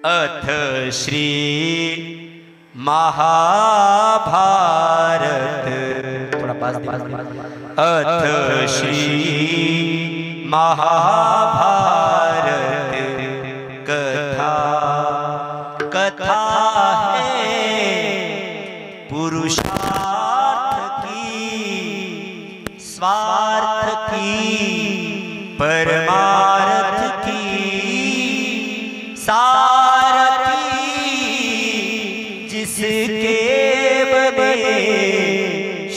अथ श्री महाभारत थोड़ा पास अथ श्री महाभारत कथा कथा है पुरुषार्थ की स्वार्थ की परमार्थ की सारथी जिसके बने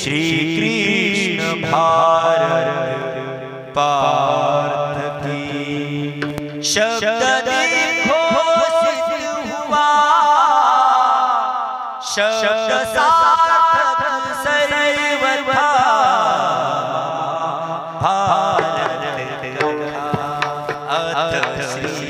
श्री कृष्ण भारत पार्थ की शब्द देखो सिद्ध हुआ शब्द सार्थक सर्वथा भारत अथ श्री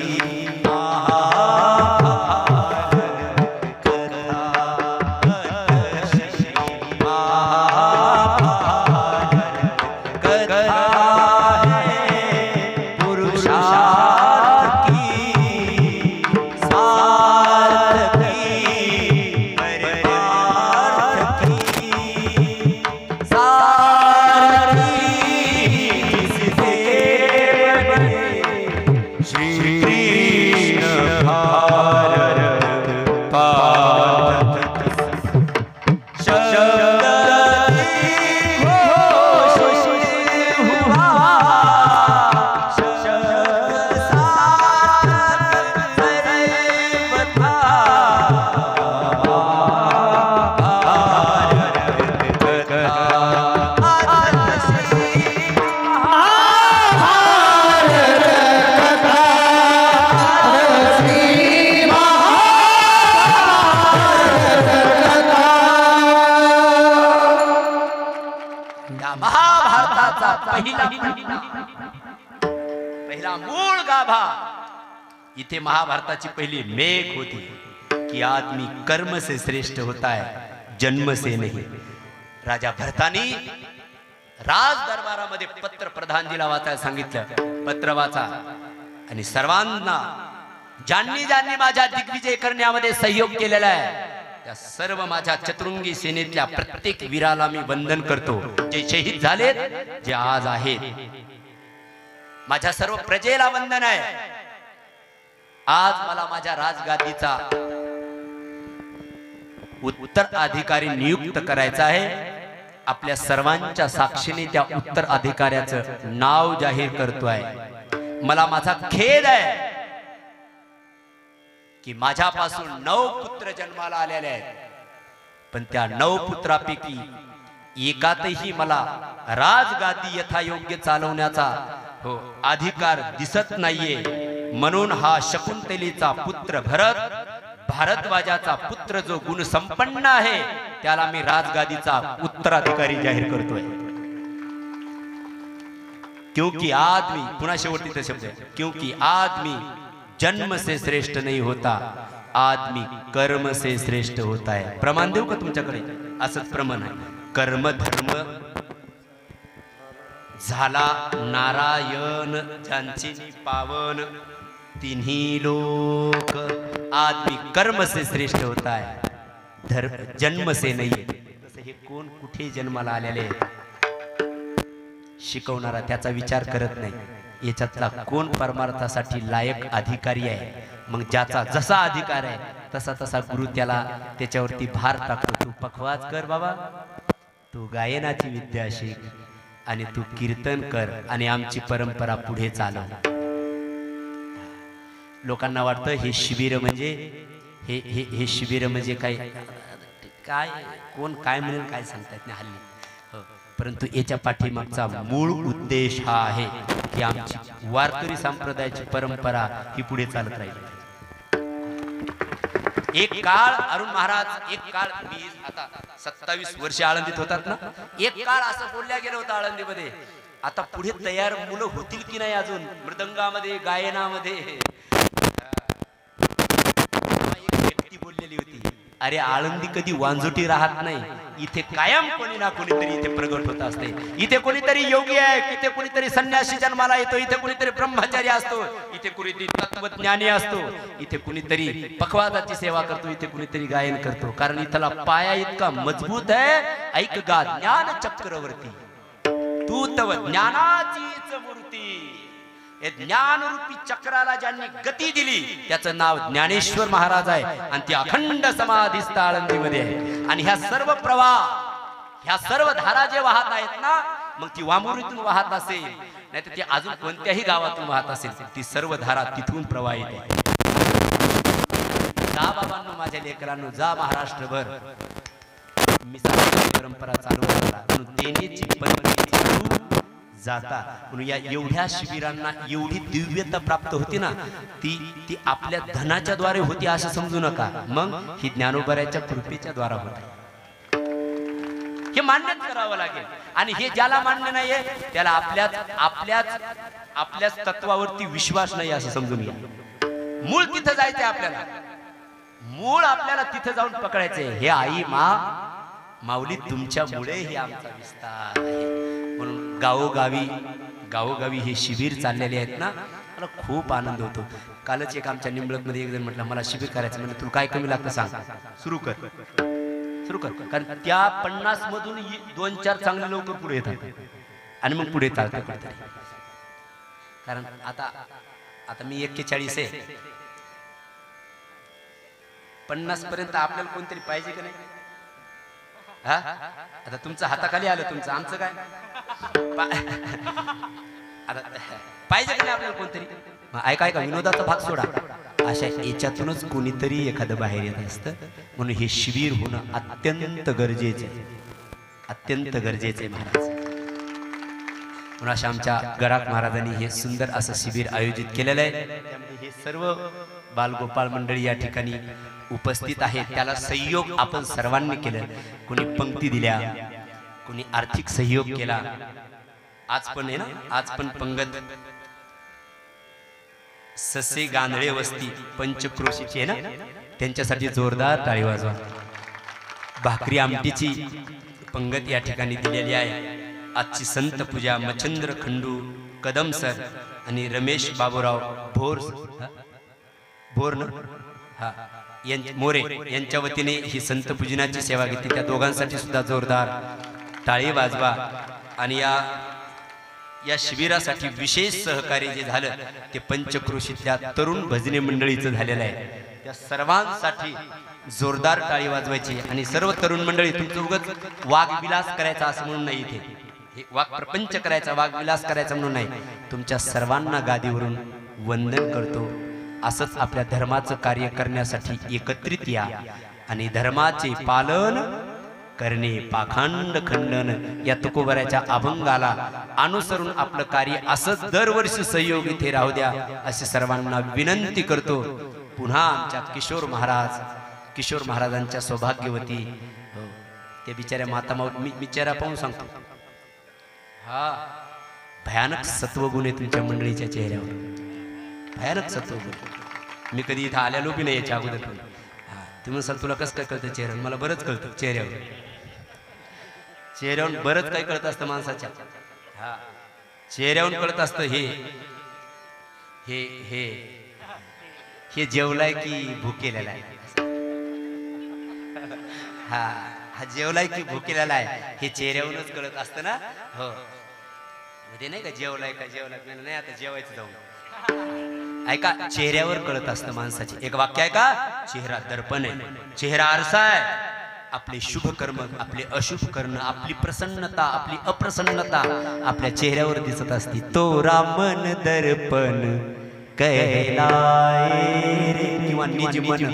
पहिला मूळ गाभा इथे महाभारताची पहिली मेघ होती कि आदमी कर्म से श्रेष्ठ होता है जन्म से नहीं। राजा भरतानी राज दरबारामध्ये पत्र प्रधानजीला वाचायला सांगितलं। पत्र वाचा आणि सर्वांना ज्यांनी ज्यांनी माझ्या दिग्विजय करण्यामध्ये सहयोग केलेला आहे त्या सर्व माझ्या चतुरंगी सेनेतल्या प्रत्येक वीराला मी वंदन करतो, जे शहीद झालेत, जे आज आहेत। माझ्या सर्व प्रजेला वंदन आहे। आज मला माझ्या राजगादीचा उत्तराधिकारी नियुक्त करायचा आहे। आपल्या सर्वांच्या साक्षीने त्या उत्तराधिकाऱ्याचं नाव जाहीर करतोय। मला माझा खेद आहे की माझ्यापासून 9 पुत्र जन्माला आलेले आहेत, पण त्या 9 पुत्रापैकी एकातही मला राजगादी यथायोग्य चालवण्याचा अधिकार दिसत नाहीये। म्हणून हा शकुंतलेचा पुत्र भरत, भारद्वाजाचा पुत्र जो गुण संपन्न आहे त्याला मी राजगादीचा उत्तराधिकारी जाहीर करतोय। क्योंकि आदमी, पुन्हा शेवटचा शब्द आहे, क्योंकि आदमी जन्म से श्रेष्ठ नहीं होता, आदमी कर्म से श्रेष्ठ होता है। प्रमाण देऊ का तुमच्याकडे? असंच प्रमाण आहे। कर्म धर्म झाला नारायण ज्यांचे पावन तिन्ही लोक, आदमी कर्म से श्रेष्ठ होता है धर्म जन्म से नहीं। तसे हे कोण कुठे जन्माला आलेले शिकवणारा त्याचा विचार करत नाही। याच्यातला कोण परमार्थासाठी लायक अधिकारी आहे, मग ज्याचा जसा अधिकार आहे तसा तसा गुरु त्याला त्याच्यावरती भार टाकतो। तू पखवाज कर बाबा, तू गायनाची विद्या शिक आणि तू कीर्तन कर आणि आमची परंपरा पुढे चालव। लोकांना वाटतं हे शिबिर म्हणजे हे शिबिर म्हणजे काय काय कोण काय म्हणेल काय सांगता येत नाही हल्ली। परंतु याच्या पाठीमागचा मूळ उद्देश हा आहे की आमची वारकरी संप्रदायाची परंपरा ही पुढे चालत राहील। एक काळ अरुण महाराज, एक काळ मी आता 27 वर्ष आळंदीत होतात ना, एक काळ असं बोलल्या गेलं होतं आळंदीमध्ये, आता पुढे तयार मुलं होतील की नाही अजून मृदंगामध्ये गायनामध्ये। एक व्यक्ती बोललेली होती अरे आळंदी कधी वांजुटी राहत नाही, इथे कायम कोणी ना कोणीतरी इथे प्रगट होत असते. इथे कोणीतरी योगी आहे, इथे कोणीतरी संन्यासी जन्माला येतो, इथे कोणीतरी ब्रह्मचारी असतो, इथे कोणीतरी तत्वज्ञानी असतो, इथे कोणीतरी पखवादाची सेवा करतो, इथे कोणीतरी गायन करतो. कारण इथला पाया इतका मजबूत आहे. ऐक गा ज्ञान चक्रवर्ती, तू तव ज्ञानाचीच मूर्ती. हे ज्ञानरूपी चक्राला ज्यांनी गती दिली त्याचं नाव ज्ञानेश्वर महाराज आहे. आणि ती अखंड समाधीस्थ आळंदीमध्ये आहे. आणि ह्या सर्व प्रवाह, ह्या सर्व धारा जे वाहत आहेत ना, मग ती वामुरीतून वाहत असेल, नाही तर ती अजून कोणत्याही गावातून वाहत असेल, ती सर्व धारा तिथून प्रवाहित आहे. जा बाबांनो, माझ्या लेकरांनो, जा महाराष्ट्रभर. मी परंपरा चालू करला म्हणून तेनेची पंथी चालू जाता. म्हणून या एवढ्या शिबिरांना एवढी दिव्यता प्राप्त होती ना, ती आपल्या धनाच्या द्वारे होती असं समजू नका. मग ही ज्ञानोबऱ्याच्या कृपेच्या द्वारा होती, हे मान्य करावं लागेल. आणि हे ज्याला मान्य नाहीये त्याला आपल्याच तत्वावरती विश्वास नाही असं समजून घ्या. मूळ तिथं जायचंय आपल्याला, मूळ आपल्याला तिथं जाऊन पकडायचंय. हे आई माऊली तुमच्यामुळे हे आमचा विस्तार आहे. म्हणून गावोगावी हे शिबिर चाललेले आहेत ना, मला खूप आनंद होतो. कालच एक आमच्या निंबळक मध्ये एक जण म्हटलं मला शिबिर करायचं, म्हणजे तुला काय कमी लागतं सांग, सुरू कर. कारण त्या 50 मधून 2-4 चांगले लोक पुढे येतात आणि मग पुढे चालतात कुठेतरी. कारण आता मी 41 आहे, 50 पर्यंत आपल्याला कोणतरी पाहिजे का नाही? हा, आता तुमचं हाताखाली आलं, तुमचं आमचं काय आता पाहिजे का नाही आपल्याला कोणतरी? ऐका विनोदाचा भाग सोडा, अशा याच्यातूनच कोणीतरी एखादं बाहेर येत असतं. म्हणून हे शिबिर होणं अत्यंत गरजेचं आहे, अत्यंत गरजेचं आहे महाराज. म्हणून अशा आमच्या गराख महाराजांनी हे सुंदर असं शिबिर आयोजित केलेलं आहे. त्यामध्ये हे सर्व बालगोपाळ मंडळी या ठिकाणी उपस्थित आहेत. त्याला सहयोग आपण सर्वांनी केलं. कोणी पंक्ती दिल्या, कोणी आर्थिक सहयोग केला. आज पण आहे ना, आज पण पंगत ससे गांधळे वस्ती पंचक्रोशीची आहे ना, त्यांच्यासाठी जोरदार टाळी वाजवा. भाकरी आमटीची पंगत या ठिकाणी दिलेली आहे. आजची संत पूजा मच्छंद्र खंडू कदम सर आणि रमेश बाबूराव भोर मोरे यांच्या वतीने ही संत पूजनाची सेवा घेतली. त्या दोघांसाठी सुद्धा जोरदार टाळी वाजवा. आणि या शिबिरासाठी विशेष सहकार्य जे झालं ते पंचक्रोशीतल्या तरुण भजनी मंडळीचं झालेलं आहे. त्या सर्वांसाठी जोरदार टाळी वाजवायची. आणि सर्व तरुण मंडळी, तुमचं उगाच वाघविलास करायचा असं म्हणून नाही, इथे वाघ प्रपंच करायचा, वाघविलास करायचा म्हणून नाही. तुमच्या सर्वांना गादीवरून वंदन करतो. असंच आपल्या धर्माचं कार्य करण्यासाठी एकत्रित या आणि धर्माचे पालन करणे, पाखंड खंडन या तुकोबऱ्याच्या अभंगाला अनुसरून आपलं कार्य असंच दरवर्षी सहयोग इथे राहू द्या असे सर्वांना विनंती करतो. पुन्हा आमच्या किशोर महाराजांच्या सौभाग्यवती त्या बिचाऱ्या माता मी बिचारा पाहून सांगतो, हा भयानक सत्वगुण आहे तुमच्या मंडळीच्या चेहऱ्यावर, भयानक सत्वगुण. मी कधी इथं आलेलो बी नाही याच्या अगोदर. पण तुम्ही सर तुला कसं काय कळतं चेहऱ्यावर? मला बरंच कळतं चेहऱ्यावर बरंच काही कळत असतं माणसाच्या. हा, चेहऱ्यावर कळत असतं. हे हे हे हे जेवलाय की भुकेलेला आहे. हा जेवलाय की भुकेलेला आहे हे चेहऱ्यावरूनच कळत असतं ना. हो, ते नाही का जेवलाय नाही, आता जेवायचं जाऊन. ऐका, चेहऱ्यावर कळत असतं माणसाचे. एक वाक्य आहे का, चेहरा दर्पण आहे, चेहरा आरसा आहे. आपले शुभ कर्म, आपले अशुभ कर्म, आपली प्रसन्नता, आपली अप्रसन्नता आपल्या चेहऱ्यावर दिसत असते. तो रामन दर्पण कैलाय रे, किंवा निज मन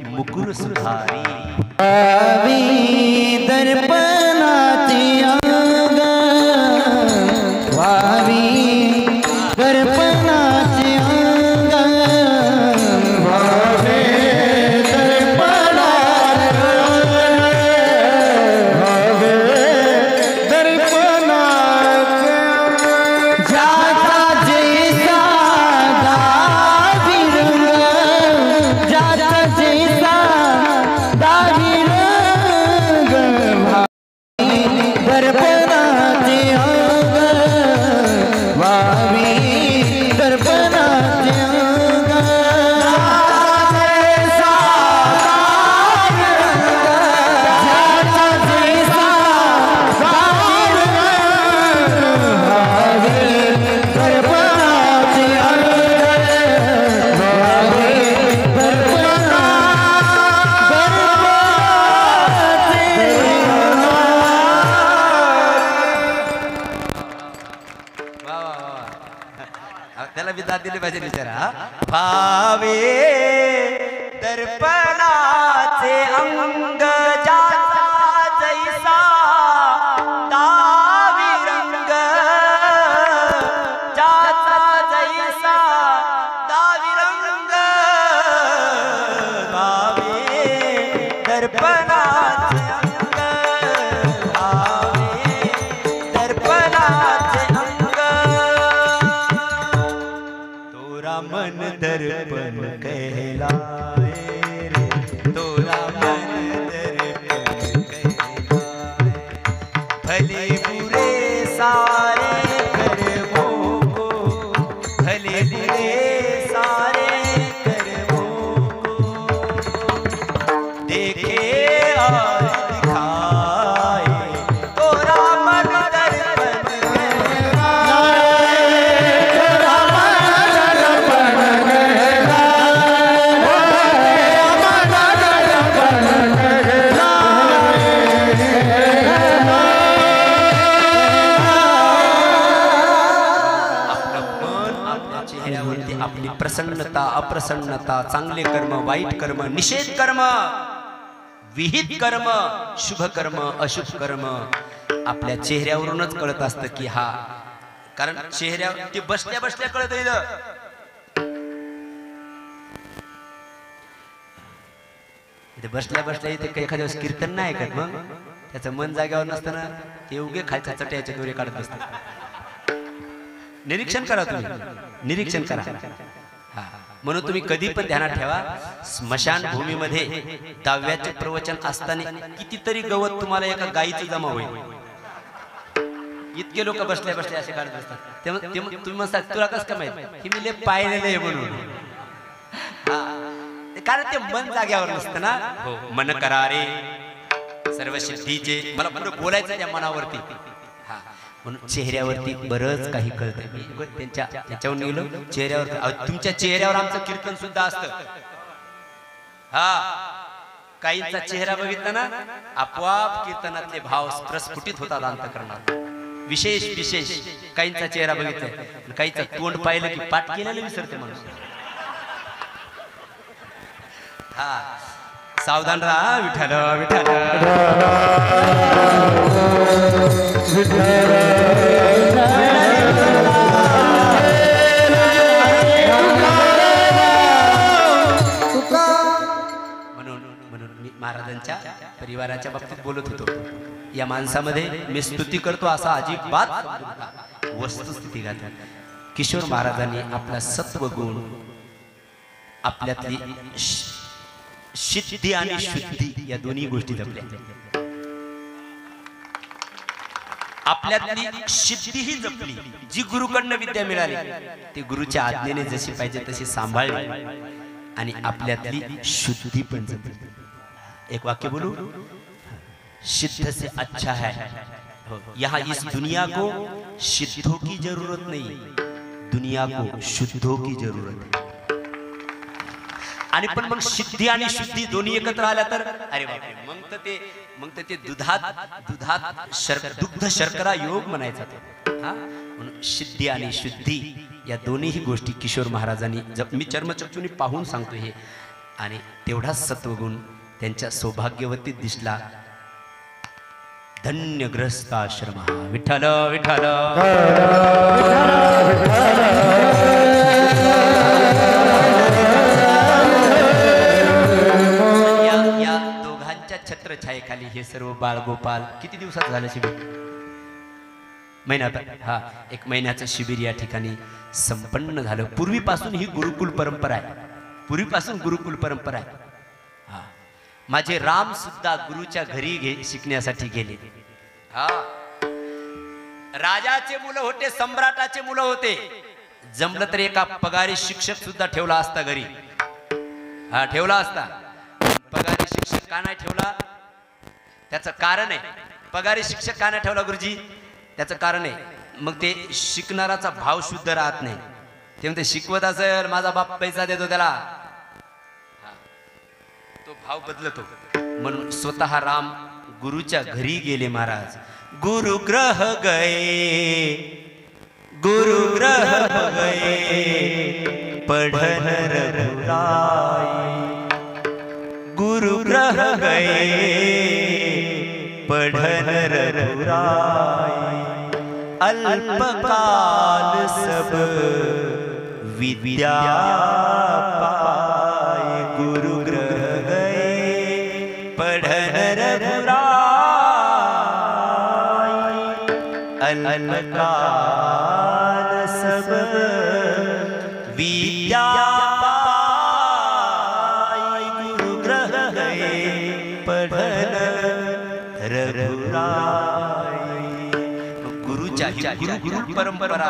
मुकुर सुधारी. दर्पणाची अंग वावी, दर्पणाची अंग वावे, दावी भजन विचारा. भावे दर्पणाचे अंग जाचा जैसा दावी रंग, जाचा जैसा दावी रंग. भावे दर्पणाचे अंग, भावे दर्पणाचे अंग. तोरा मन दर्पण कहलाए रे, तोरा मन दर्पण कहलाए. भले बुरे सारे कर्मों को, भले बुरे सारे कर्मों को देखे और दिखाए. तोरा मन दर्पण आपली प्रसन्नता अप्रसन्नता, चांगले कर्म वाईट कर्म, निषेध कर्म विहित कर्म, शुभ कर्म अशुभ कर्म आपल्या चेहऱ्यावरूनच कळत असतं की हा. कारण चेहऱ्यावर ते बसल्या बसल्या कळत येईल. इथे बसल्या बसल्या इथे काही एखाद्या वेळेस कीर्तन नाही ऐकत, मग त्याचं मन जाग्यावर नसताना ते उगे खालच्या चट्याचे दोरे काढत बसतात. निरीक्षण करा तुम्ही, निरीक्षण करा. हा, म्हणून तुम्ही कधी पण ध्यानात ठेवा, स्मशान भूमीमध्ये दहाव्याचे प्रवचन असताना कितीतरी गवत तुम्हाला एका गायीचं जमा होईल. इतके लोक बसल्या बसल्या असे काढत असतात. तुम्ही म्हणतात तुला कसं काय माहित? हे मी लय पाहिलेलं आहे म्हणून. कारण ते मन जाग्यावर नसतं ना. मन करारे सर्व सिद्धीचे, मला बोलायचं त्या मनावरती. म्हणून चेहऱ्यावरती बरंच काही कळतं. त्याच्यावर गेलो चेहऱ्यावर. तुमच्या चेहऱ्यावर आमचं कीर्तन सुद्धा असतं. हा, काहींचा चेहरा बघितला ना आपोआप कीर्तनातले भाव प्रस्फुटित होतात अंतःकरणात. विशेष विशेष काहींचा चेहरा बघितलाय, काहीचं तोंड पाहिलं की पाठ केलेलं विसरते माणूस. हा, सावधान राहा. विठ्ठल विठ्ठल म्हणून मी महाराजांच्या परिवाराच्या बाबतीत बोलत होतो. या माणसामध्ये मी स्तुती करतो असा अजिबात वस्तुस्थिती घालतात. किशोर महाराजांनी आपला सत्व गुण, आपल्यातली सिद्धी आणि शुद्धी या दोन्ही गोष्टी जपल्या. आपल्यातली सिद्धी ही जपली, जी गुरुकडनं विद्या मिळाली ती गुरुच्या आज्ञेने जशी पाहिजे तशी सांभाळली, आणि आपल्यातली शुद्धी पण जपली. एक वाक्य बोलू, सिद्ध से अच्छा है. यहाँ इस दुनिया को सिद्धों की जरूरत नहीं, दुनिया को शुद्धों की जरूरत है. आणि पण मग सिद्धी आणि शुद्धी दोन्ही एकत्र आल्या तर अरे बापरे, मग तर ते दुधात दुग्ध शर्करा योग म्हणायचा तो. हा, म्हणून सिद्धी आणि शुद्धी या दोन्ही गोष्टी किशोर महाराजांनी मी चर्मचक्षुनी पाहून सांगतो हे. आणि तेवढाच सत्वगुण त्यांच्या सौभाग्यवतीत दिसला. धन्य ग्रहस्थाश्रम विठ्ठल विठ्ठल. या दोघांच्या छत्रछायेखाली हे सर्व बाळगोपाल किती दिवसात झालं शिबिर? महिन्यात. हा, एक महिन्याचं शिबिर या ठिकाणी संपन्न झालं. पूर्वीपासून ही गुरुकुल परंपरा आहे, पूर्वीपासून गुरुकुल परंपरा आहे. हा, माझे राम सुद्धा गुरुच्या घरी शिकण्यासाठी गेले. हा, राजाचे मुलं होते, सम्राटाचे मुलं होते. जमलं तर एका पगारी शिक्षक सुद्धा ठेवला असता घरी. हा, ठेवला असता. पगारी शिक्षक का नाही ठेवला? त्याचं कारण आहे. पगारी शिक्षक का नाही ठेवला गुरुजी? त्याचं कारण आहे. मग ते शिकणाराचा भाव शुद्ध राहत नाही. ते म्हणते शिकवत असेल, माझा बाप पैसा देतो त्याला, तो भाव बदलतो. म्हणून स्वतः राम गुरुच्या घरी गेले. महाराज गुरुग्रह गए, गुरु ग्रह गए पढ़न रघुराई, गुरु ग्रह गए पढ़न रघुराई, अल्पकाल सब विद्या पाए, गुरु ग्रह गए पढ़न रघुराई, अल्पकाल सब विद्या पाए, गुरु ग्रह गए पढ़न रघुराई। गुरुच्या गुरु परंपरा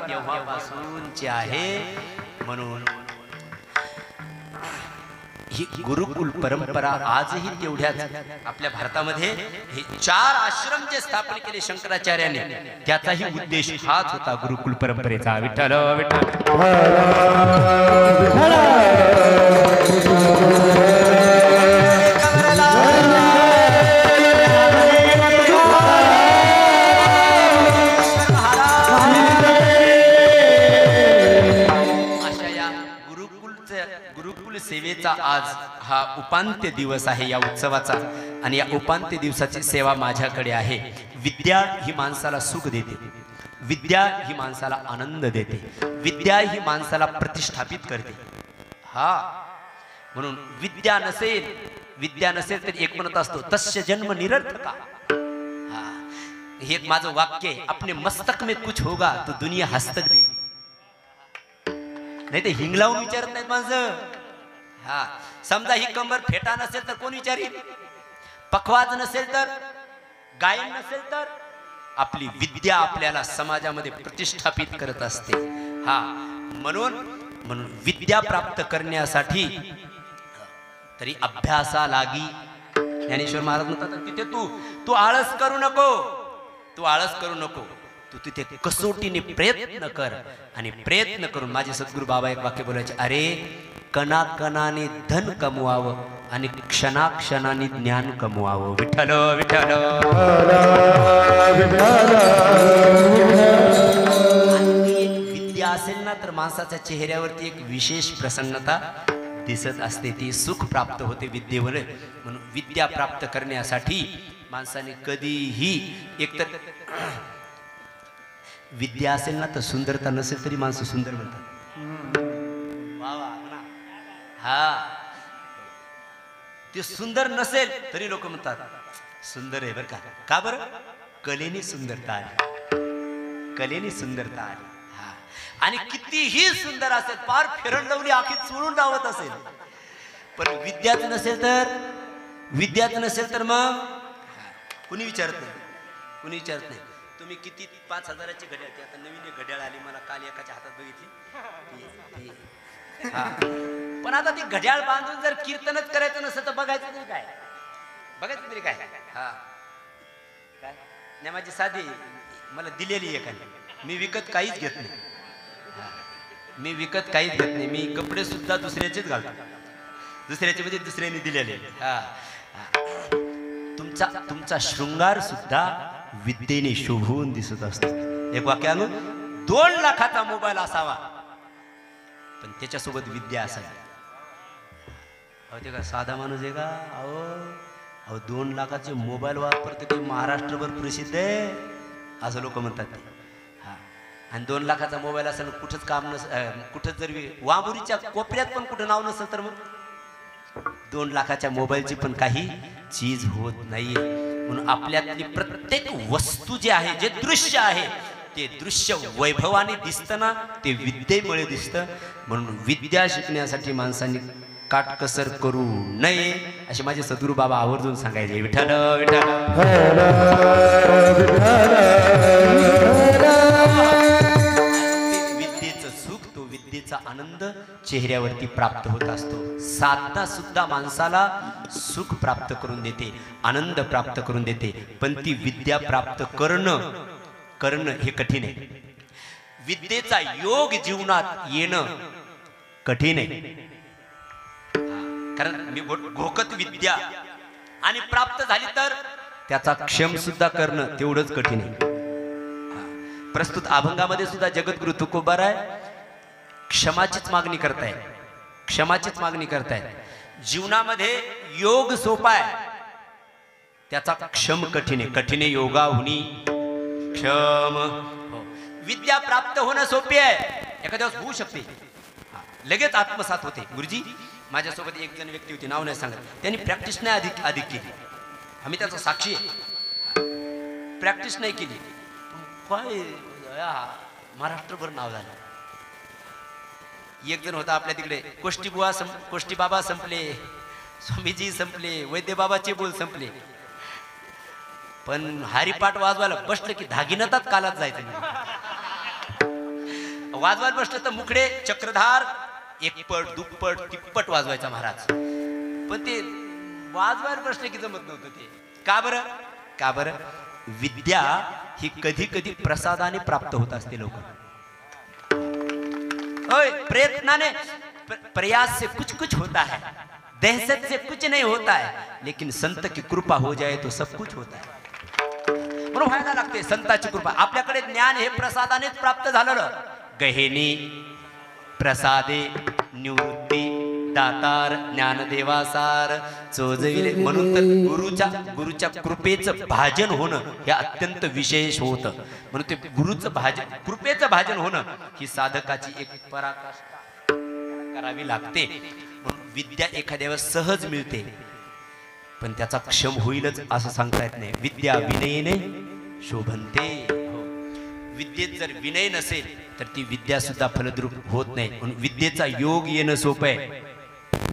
तेव्हापासूनची आहे, म्हणून ही गुरुकुल परंपरा आजही तेवढ्याच आपल्या भारतामध्ये हे 4 आश्रम जे स्थापन केले शंकराचार्यांनी, त्याचाही उद्देश हाच होता गुरुकुल परंपरेचा। विठ्ठल विठ्ठल सेवेचा आज हा उपांत्य दिवस आहे या उत्सवाचा, आणि या उपांत्य दिवसाची सेवा माझ्याकडे आहे। विद्या ही माणसाला सुख देते, विद्या ही माणसाला आनंद देते, विद्या ही माणसाला प्रतिष्ठापित करते। हा म्हणून विद्या नसेल तर एक म्हणत असतो तस्य जन्म निरर्थका। हा हे माझं वाक्य आहे, अपने मस्तक में कुछ होगा तो दुनिया हस्तक देगी, नाही तर हिंगलावून विचारत नाहीत माणसं। हा समजा ही कंबर फेटा नसेल तर कोण विचारील, पखवाज नसेल तर, गायन नसेल तर, आपली विद्या आपल्याला समाजामध्ये प्रतिष्ठापित करत असते। हा म्हणून विद्या प्राप्त करण्यासाठी तरी अभ्यासा लागी, ज्ञानेश्वर महाराज म्हणतात तिथे तू आळस करू नको, तू आळस करू नको, तू तिथे कसोटीने प्रयत्न कर, आणि प्रयत्न करून माझे सद्गुरू बाबा एक वाक्य बोलायचे, अरे कणाकणाने धन कमवावं आणि क्षणाक्षणाने ज्ञान कमवावं। विठ्ठल विठ्ठल विद्या असेल ना तर माणसाच्या चेहऱ्यावरती एक विशेष प्रसन्नता दिसत असते, ती सुख प्राप्त होते विद्येमुळे। म्हणून विद्या प्राप्त करण्यासाठी माणसाने कधीही एकतर विद्या असेल ना तर सुंदरता नसेल तरी माणसं सुंदर म्हणतात। हा ते सुंदर नसेल तरी लोक म्हणतात सुंदर आहे बरं का बरं, कलेने सुंदरता आली, कलेने सुंदरता आली। हा आणि कितीही सुंदर असेल, पार फिरण लावली आखी चोळून लावत असेल, पण विद्याच नसेल तर मग कुणी विचारत नाही, तुम्ही किती 5,000ची घड्याळ, आता नवीन एक घड्याळ आली, मला काल एकाच्या हातात बघितली, पण आता ती घड्याळ बांधून जर कीर्तनच करायचं नसतं तर बघायचं तरी काय, हा काय नाही, माझी साधी मला दिलेली एकाने, मी विकत काहीच घेत नाही, मी कपडे सुद्धा दुसऱ्याचेच घालतो, दुसऱ्याचे म्हणजे दुसऱ्याने दिलेले। हा तुमचा शृंगार सुद्धा विद्येने शोभून दिसत असतो। एक वाक्य आणू, 2 लाखाचा मोबाईल असावा पण त्याच्यासोबत विद्या असावी। अहो ते का साधा माणूस आहे का? अहो 2 लाखाचे मोबाईल वापरते ते महाराष्ट्रभर प्रसिद्ध आहे असं लोक म्हणतात ते। हा आणि 2 लाखाचा मोबाईल असेल कुठंच काम कुठंच जर वांबुरीच्या कोपऱ्यात पण कुठं नाव नसेल तर मग 2 लाखाच्या मोबाईलची पण काही चीज होत नाहीये। म्हणून आपल्यातली प्रत्येक वस्तू जी आहे, जे दृश्य आहे, ते दृश्य वैभवाने दिसतं ना, ते विद्येमुळे दिसतं। म्हणून विद्या शिकण्यासाठी माणसांनी काटकसर करू नये असे माझे सद्गुरू बाबा आवर्जून सांगायचे। विठ्ठल विठ्ठल विद्येचं सुख, तो विद्येचा आनंद चेहऱ्यावरती प्राप्त होत असतो। साधना सुद्धा माणसाला सुख प्राप्त करून देते, आनंद प्राप्त करून देते, पण ती विद्या प्राप्त करणं हे कठीण आहे। विद्येचा योग जीवनात येणं कठीण आहे, कारण मी घोकत विद्या आणि प्राप्त झाली तर त्याचा क्षम सुद्धा करणं तेवढंच कठीण आहे। प्रस्तुत अभंगामध्ये सुद्धा जगद्गुरु तुकोबाराय क्षमाचीच मागणी करताय, क्षमाचीच मागणी करतायत. जीवनामध्ये योग सोपा आहे, त्याचा क्षम कठीण आहे. कठीण योगाहुनी क्षम. विद्या प्राप्त होणं सोपी आहे, एखाद्या वेळेस होऊ शकते, लगेच आत्मसात होते. गुरुजी माझ्यासोबत एक जण व्यक्ती होती, नाव नाही सांगत, त्यांनी प्रॅक्टिस नाही अधिक केली, आम्ही त्याचा साक्षी आहे. प्रॅक्टिस नाही केली, काय महाराष्ट्रभर नाव झालं. एक जण होता आपल्या तिकडे, कोष्टी बाबा संपले, स्वामीजी संपले, वैद्य बाबाचे बोल संपले, पण हरिपाठ वाजवायला बसलं की धागिनतात कालात जायचं. वाजवायला बसलं तर मुखडे चक्रधार एकपट दुप्पट तिप्पट वाजवायचा महाराज, पण ते वाजवायला बसले की जमत नव्हतं ते. का बरं? का बरं? विद्या ही कधी कधी प्रसादाने प्राप्त होत असते. लोक प्रयत्नाने, प्रयास से कुछ कुछ होता है, दहशत से कुछ नहीं होता है, लेकिन संत की कृपा हो जाए तो सब कुछ होता है. म्हणून व्हायला लागते संताची कृपा. आपल्याकडे ज्ञान हे प्रसादानेच प्राप्त झालं. गहेनी प्रसादे निवृत्ती दातार ज्ञानदेवासार चोजविले. म्हणून तर गुरुच्या कृपेचं भाजन होणं हे अत्यंत विशेष होतं. म्हणून ते गुरुचं भाजन, कृपेचं भाजन होणं ही साधकाची एक पराकाष्ठा करावी लागते. म्हणून विद्या एखाद्या वेळेस सहज मिळते, पण त्याचा क्षम होईलच असं सांगता येत नाही. विद्या विनयने शोभनते. विद्येत जर विनय नसेल तर ती विद्या सुद्धा फलद्रूप होत नाही. म्हणून विद्येचा योग येणं सोपं आहे,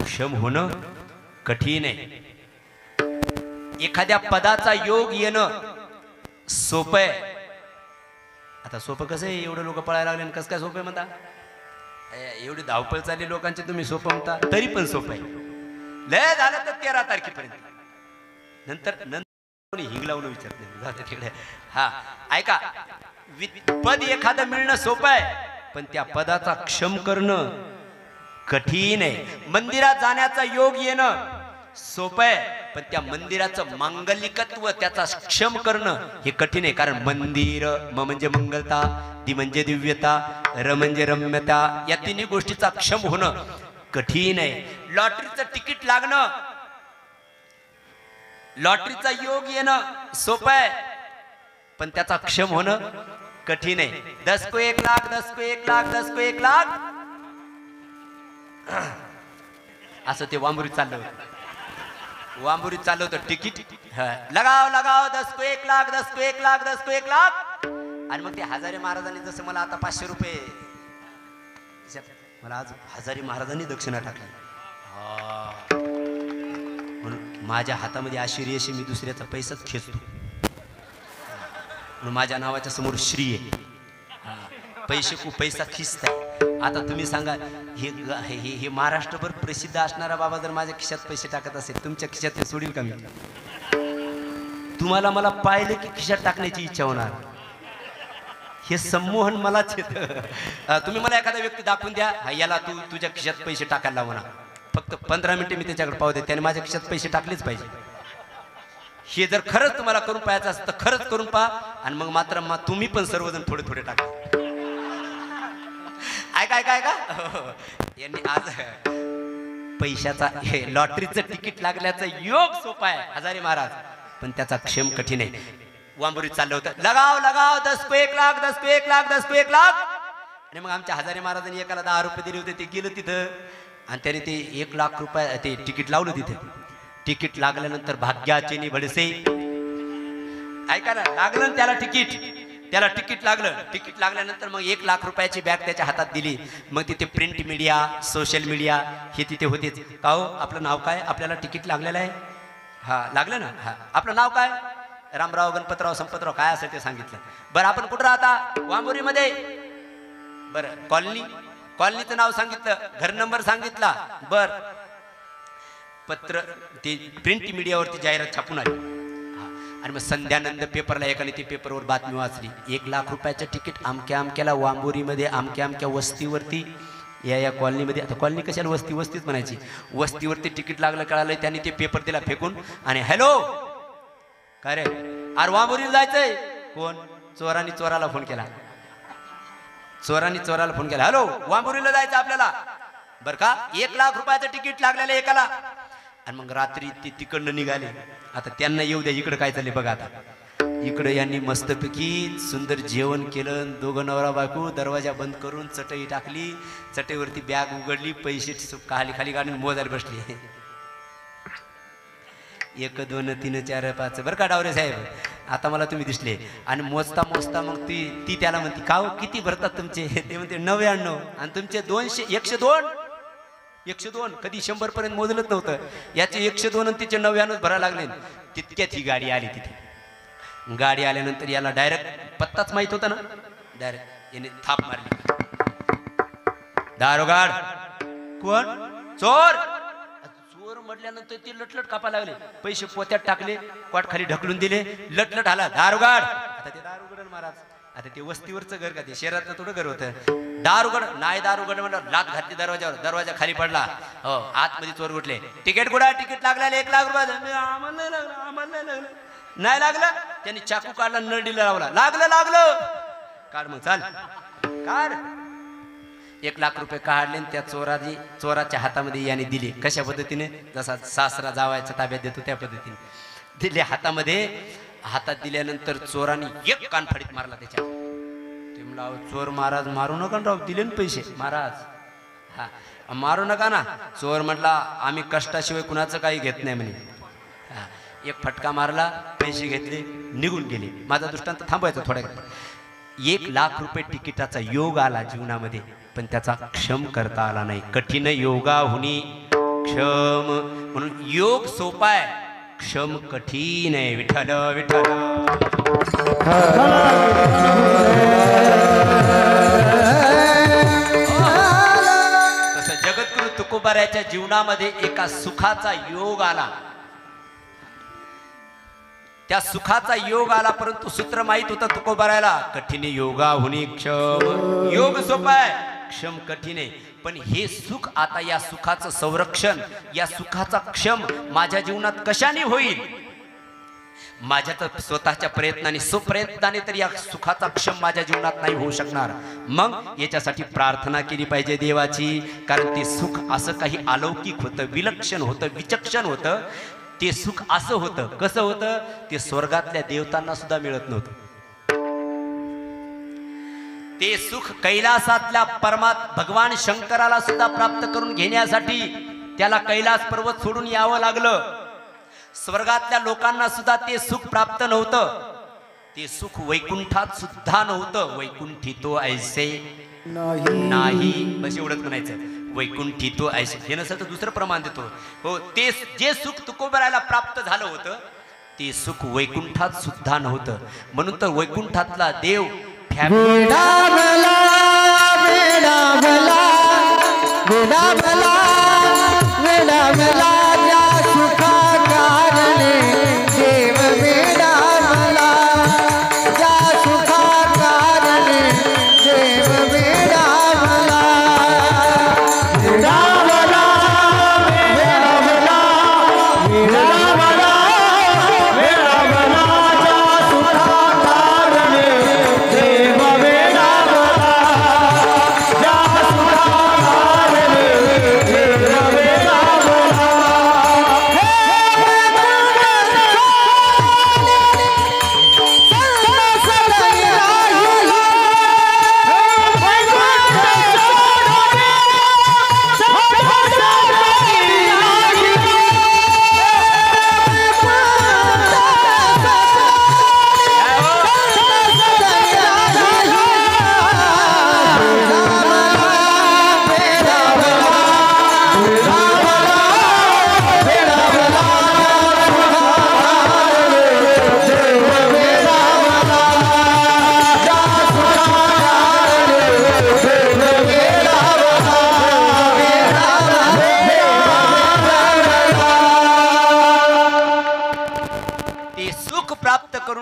क्षम होणं कठीण आहे. एखाद्या पदाचा योग येणं सोपं आहे. आता सोपं कसं आहे, एवढं लोक पळायला लागले, कसं काय सोपं आहे म्हणता? एवढी धावपळ चालली लोकांची, तुम्ही सोपं म्हणता, तरी पण सोपं आहे. लय झालं तर 13 तारखेपर्यंत, नंतर कोणी हिंग लावून विचारत नाही तिकडे. हा ऐका, पद एखादं मिळणं सोपं आहे, पण त्या पदाचा क्षम करणं कठीण आहे. मंदिरात जाण्याचा योग येणं सोपं आहे, पण त्या मंदिराचं मांगलिकत्व त्याचा क्षम करणं हे कठीण आहे. कारण मंदिर म म्हणजे मंगलता, दी म्हणजे दिव्यता, र म्हणजे रम्यता, या तिन्ही गोष्टीचा क्षम होणं कठीण आहे. लॉटरीचं तिकीट लागणं, लॉटरीचा योग येणं सोपं आहे, पण त्याचा क्षम होणं कठीण आहे. 10 को 1 लाख, 10 को 1 लाख, 10 को 1 लाख असं ते वांबुरीत चाललं होतं. वांबुरीत चाललं होतं तिकीट, लगाव लगाव 10 को 1 लाख, 10 को 1 लाख, 10 को 1 लाख. आणि मग ते हजारे महाराजांनी, जसं मला आता 500 रुपये, मला आज हजारे महाराजांनी दक्षिणा टाकली, म्हणून माझ्या हातामध्ये अशी रेषे, मी दुसऱ्याचा पैसाच खेचतो, म्हणून माझ्या नावाच्या समोर श्री आहे. पैसे को पैसा खिचताय. आता तुम्ही सांगा, हे महाराष्ट्रभर प्रसिद्ध असणारा बाबा जर माझ्या खिशात पैसे टाकत असेल, तुमच्या खिशात सोडील का मी? तुम्हाला मला पाहिलं की खिशात टाकण्याची इच्छा होणार. हे संमोहन मलाच येतं. तुम्ही मला एखादा व्यक्ती दाखवून द्या, याला तू तुझ्या खिशात पैसे टाकायला म्हणा, फक्त 15 मिनिटे मी त्याच्याकडे पाहू दे, त्याने माझ्या खिशात पैसे टाकलेच पाहिजे. हे जर खरंच तुम्हाला करून पाहायचं असेल तर खरंच करून पहा, आणि मग मात्र तुम्ही पण सर्वजण थोडे थोडे टाका. ऐका ऐका ऐका, यांनी आज पैशाचा, हे लॉटरीचं तिकीट लागल्याचा योग सोपा आहे हजारी महाराज, पण त्याचा क्षम कठीण आहे. वांबुरीत चाललं होतं, लगाव लगाव 10 को 1 लाख, 10 को 1 लाख, 10 को 1 लाख. आणि मग आमच्या हजारी महाराजांनी एकाला 10 रुपये दिले होते, ते गेलं तिथं आणि त्याने ते 1 लाख रुपये ते तिकीट लावलं तिथे. तिकीट लागल्यानंतर भाग्याचे निभडसे, ऐका ना, लागलं त्याला तिकीट, त्याला तिकीट लागलं. तिकीट लागल्यानंतर मग 1 लाख रुपयाची बॅग त्याच्या हातात दिली. मग तिथे प्रिंट मीडिया, सोशल मीडिया हे तिथे होतेच. का हो, आपलं नाव काय? आपल्याला तिकीट लागलेलं आहे. हा लागलं ना, हा आपलं नाव काय? रामराव, गणपतराव, संपतराव, काय असेल ते सांगितलं. बरं आपण कुठं राहता? वांबुरीमध्ये. बरं कॉलनी, कॉलनीचं नाव सांगितलं, घर नंबर सांगितला. बर पत्र, ते प्रिंट मीडियावरती जाहिरात छापून आली. आणि मग संध्यानंद पेपरला एकाने ते पेपरवर बातमी वाचली, 1 लाख रुपयाचं तिकीट अमक्या अमक्याला वांबोरीमध्ये अमक्या अमक्या वस्तीवरती, या कॉलनीमध्ये. आता कॉलनी कशाला, वस्ती वस्तीच म्हणायची, वस्तीवरती तिकीट लागलं कळालं. त्यांनी ते पेपर दिला फेकून आणि हॅलो काय रे, अरे वांबोरीला जायचंय. कोण? चोरांनी चोराला फोन केला. चोरांनी चोराला फोन केला, हॅलो वांबुरीला जायचं आपल्याला बर का, 1 लाख रुपयाचं तिकीट लागलेलं एकाला. आणि मग रात्री ते तिकडनं निघाले. आता त्यांना येऊ द्या, इकडं काय चालले बघा. आता इकडं यांनी मस्तपैकी सुंदर जेवण केलं. दोघं नवरा बायको दरवाजा बंद करून चटई टाकली, चटईवरती बॅग उघडली, पैसे खाली खाली काढून मोजायला बसले. 1 2 3 4 5 बरं का डावरे साहेब, आता मला तुम्ही दिसले. आणि मोजता मोजता मग ती त्याला म्हणते, का हो किती भरतात तुमचे? ते म्हणते 99. आणि तुमचे 200 102 कधी 100 पर्यंत मोजलंच नव्हतं. याचे 102 आणि तिचे 99 भरायला लागले. तितक्यात ही गाडी आली. तिथे गाडी आल्यानंतर याला डायरेक्ट पत्ताच माहित होता ना, डायरेक्ट याने थाप मारली. दारोगाड कोण? चोर. चोर म्हटल्यानंतर ते लटलट कापा लागले. पैसे पोत्यात टाकले, कोट खाली ढकलून दिले. लटलट आला दारोगाड. आता ते दारोगड महाराज, आता ते वस्तीवरचं घर का ते शहरातलं थोडं घर होतं. दारोगड नाही, दारोगड म्हणलं लात घातली दरवाजावर, दरवाजा खाली पडला. हो आतमध्ये चोर गुटले. तिकीट कुठं? तिकीट लागलं 1 लाख रुपये. आम्हाला नाही लागलं, आम्हाला नाही लागलं. नाही लागलं, त्यांनी चाकू काढला, नळडीला लावला. लागलं काढ मग, चाल काढ. 1 लाख रुपये काढले. त्या चोराच्या हातामध्ये याने दिले. कशा पद्धतीने? जसा सासरा जावायच्या ताब्यात देतो त्या पद्धतीने दिले हातामध्ये. हातात दिल्यानंतर चोराने 1 कानफडीत मारला त्याच्या. ते म्हणला, चोर महाराज मारू नका राव, दिले ना पैसे महाराज. हा मारू नका ना. चोर म्हटला, आम्ही कष्टाशिवाय कुणाचं काही घेत नाही म्हणे. हा 1 फटका मारला, पैसे घेतले, निघून गेले. माझा दृष्टांत थांबायचा थोड्या. 1 लाख रुपये तिकिटाचा योग आला जीवनामध्ये, पण त्याचा क्षम करता आला नाही. कठीण योगाहुनी क्षम. म्हणून योग सोपा आहे, क्षम कठीण आहे. विठ्ठल विठ्ठल. तसं जगद्गुरु तुकोबाराच्या जीवनामध्ये एका सुखाचा योग आला. त्या सुखाचा योग आला, परंतु सूत्र माहित होतं तुकोबारायला, कठीण योगाहुनी क्षम. योग सोपा आहे, क्षम कठीण आहे. पण हे सुख, आता या सुखाचं संरक्षण, या सुखाचा क्षम माझ्या जीवनात कशाने होईल? माझ्या तर स्वतःच्या प्रयत्नाने, सुप्रयत्नाने तर या सुखाचा क्षम माझ्या जीवनात नाही होऊ शकणार. मग याच्यासाठी प्रार्थना केली पाहिजे देवाची. कारण ते सुख असं काही अलौकिक होतं, विलक्षण होतं, विचक्षण होतं. ते सुख असं होतं, कसं होतं? ते स्वर्गातल्या देवतांना सुद्धा मिळत नव्हतं. ते सुख कैलासातल्या भगवान शंकराला सुद्धा प्राप्त करून घेण्यासाठी त्याला कैलास पर्वत सोडून यावं लागलं. स्वर्गातल्या लोकांना सुद्धा ते सुख प्राप्त नव्हतं. ते सुख वैकुंठात सुद्धा नव्हतं. वैकुंठी तो ऐसे नाही, बस एवढंच म्हणायचं. वैकुंठी तो ऐसे हे नसेल तर दुसरं प्रमाण देतो. हो, ते जे सुख तुकोबारायला प्राप्त झालं होतं, ते सुख वैकुंठात सुद्धा नव्हतं. म्हणून तर वैकुंठातला देव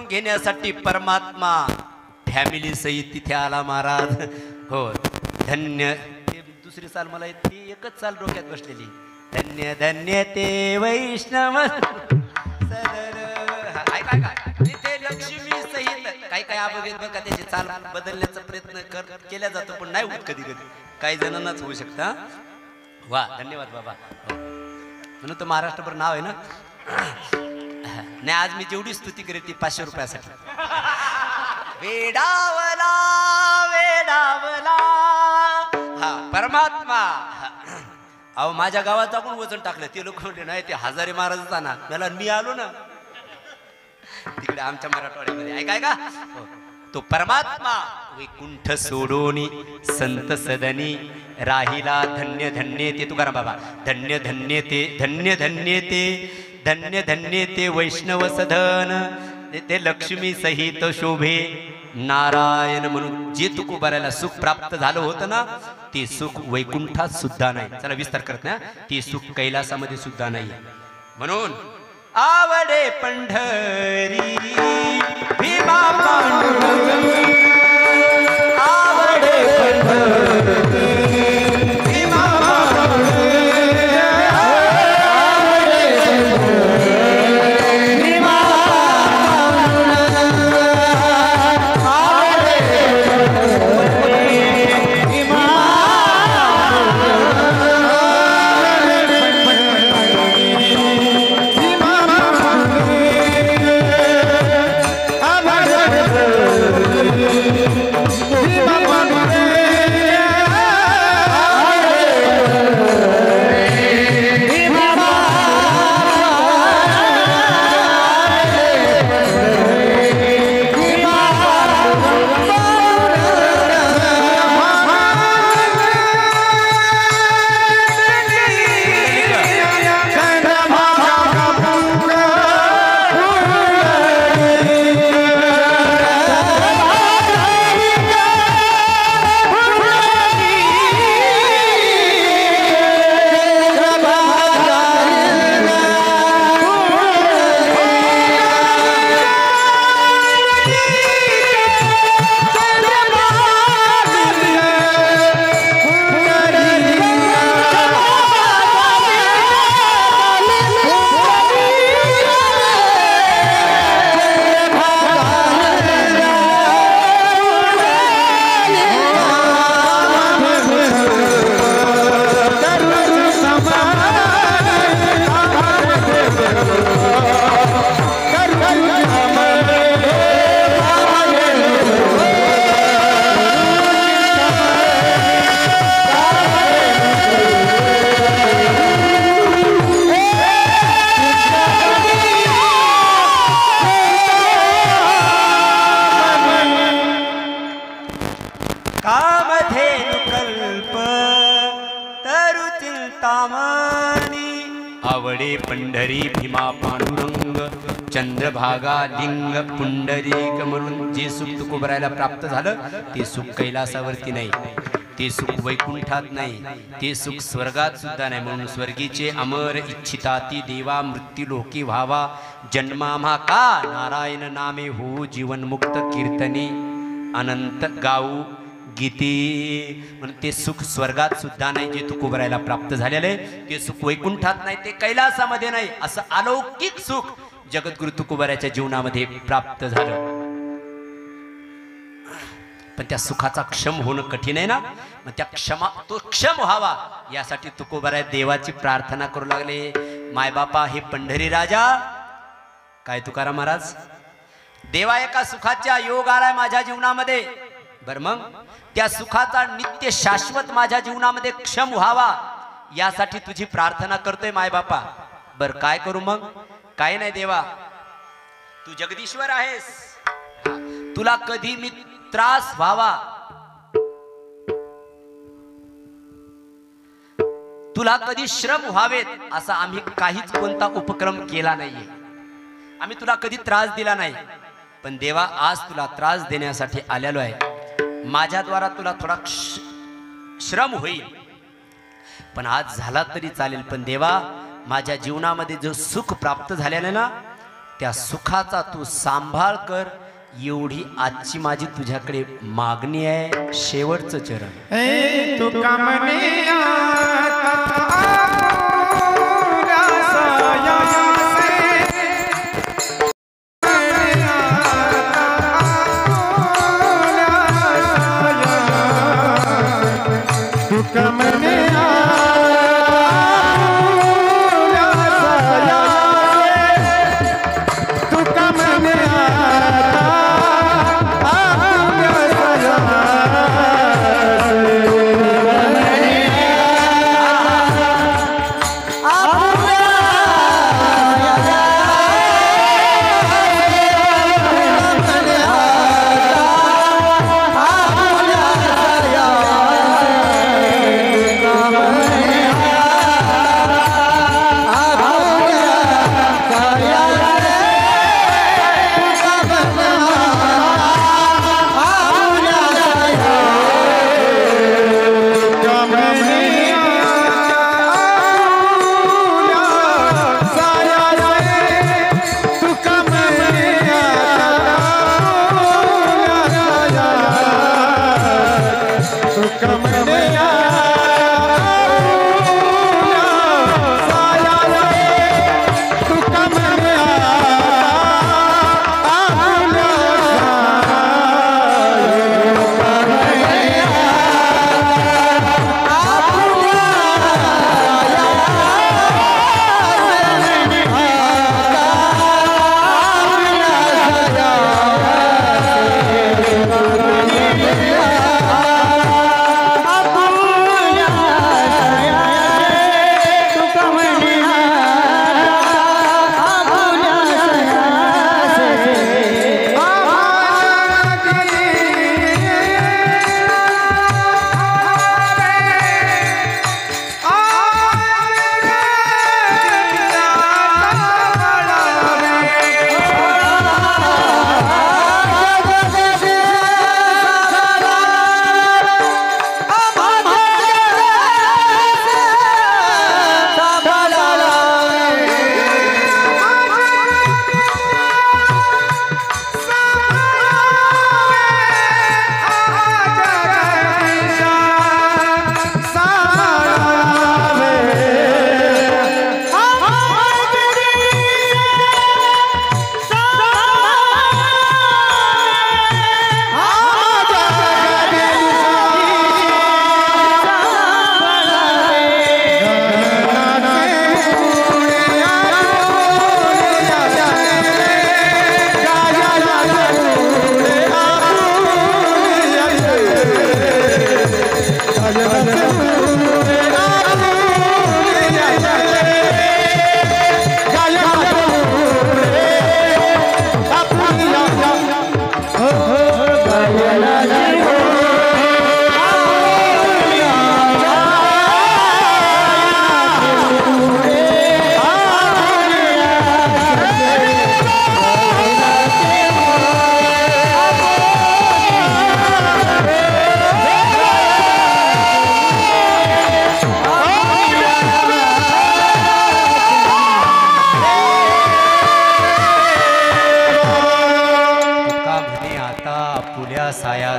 घेण्यासाठी परमात्मा फॅमिली सहित तिथे आला महाराज. हो धन्य. दुसरी साल मला ती एकच साल डोक्यात बसलेली. धन्य धन्य ते वैष्णव सदर. काय काय काय तिथे लक्ष्मी सहित. काही काही बघ का त्याची चाल बदलण्याचा प्रयत्न केला जातो, पण नाही होत कधी कधी, काही जणांनाच होऊ शकता. वा, धन्यवाद बाबा. म्हणून तर महाराष्ट्रभर नाव आहे ना. नाही, आज मी जेवढी स्तुती करेन ती 500 रुपयासाठी. वेडावला वेडावला हा परमात्मा. अहो माझ्या गावात आपण वजन टाकलं, ते लोक म्हणले नाही ते हजारे महाराजच आणा. मला मी आलो ना तिकडे आमच्या मराठवाड्यामध्ये, ऐकाय का. तो परमात्मा वैकुंठ सोडोनी संत सदनी राहिला धन्य धन्य ते. तुकाराम बाबा, धन्य धन्य ते, धन्य धन्य ते, धन्य धन्य ते वैष्णव सदन, ते लक्ष्मी सहित शोभे नारायण. म्हणून जे तुकोबाराला सुख प्राप्त झालं होतं ना, ते सुख वैकुंठात सुद्धा नाही. चला विस्तार करत ना, ते सुख कैलासामध्ये सुद्धा नाही. म्हणून आवडे पंढरी भीमा पांडुरंग, आवडे पंढरी भीमा पांडुरंग, आवडे पंढरी भीमा पांडुरंग चंद्रभागा लिंग पुंडरीक. म्हणून जे सुख तुकोबरायला प्राप्त झालं ते सुख कैलासावरती नाही, ते सुख वैकुंठात नाही, ते सुख स्वर्गात सुद्धा नाही. म्हणून स्वर्गीचे अमर इच्छिताती देवा मृत्यू लोकी व्हावा जन्मामा का नारायण नामे हो जीवनमुक्त कीर्तने अनंत गाऊ गीती. म्हणून ते सुख स्वर्गात सुद्धा नाही जे तुकोबरायला प्राप्त झालेले, ते सुख वैकुंठात नाही, ते कैलासामध्ये नाही. असं अलौकिक सुख जगद्गुरु तुकोबराच्या जीवनामध्ये प्राप्त झालं. पण त्या सुखाचा क्षम होणं कठीण आहे ना. मग त्या तो क्षम व्हावा यासाठी तुकोबराय देवाची प्रार्थना करू लागले. मायबापा हे पंढरी राजा, काय तुकाराम महाराज, देवा एका सुखाच्या योग आलाय माझ्या जीवनामध्ये. बर मग त्या सुखाचा नित्य शाश्वत माझ्या जीवनामध्ये क्षम व्हावा यासाठी तुझी प्रार्थना करतोय मायबापा. बर काय करू मग. काय नाही देवा, तू जगदीश्वर आहेस, तुला कधी मी त्रास व्हावा, तुला कधी श्रम व्हावेत असा आम्ही काहीच कोणता उपक्रम केला नाहीये. आम्ही तुला कधी त्रास दिला नाही. पण देवा आज तुला त्रास देण्यासाठी आलेलो आहे. माझ्याद्वारा तुला थोडा श्रम होईल, पण आज झाला तरी चालेल. पण देवा माझ्या जीवनामध्ये जो सुख प्राप्त झालेला ना, त्या सुखाचा तू सांभाळ कर, एवढी आजची माझी तुझ्याकडे मागणी आहे. शेवटचं चरण तू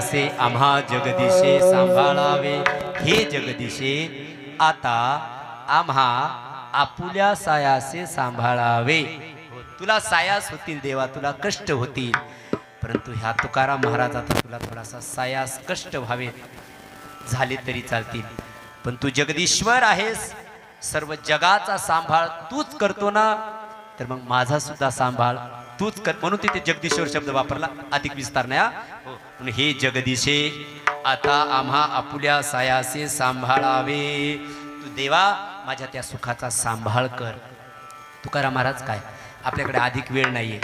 सायासे आम्हा जगदीशे सांभाळावे, हे जगदीशे आता आम्हा आपुल्या सायासे सांभाळावे. तुला सायास होतील देवा, तुला कष्ट होतील, परंतु ह्या तुकाराम महाराजाचा तुला थोडासा सायास कष्ट व्हावे झाले तरी चालतील, पण तू जगदीश्वर आहेस, सर्व जगाचा सांभाळ तूच करतो ना, तर मग माझा सुद्धा सांभाळ तूच कर. म्हणून तिथे जगदीश्वर शब्द वापरला, अधिक विस्तार नाही. म्हणून हे जगदीशे आता आम्हा आपुल्या सायासे सांभाळावे. तू देवा माझ्या त्या सुखाचा सांभाळ कर. तुकाराम महाराज काय, आपल्याकडे अधिक वेळ नाहीये.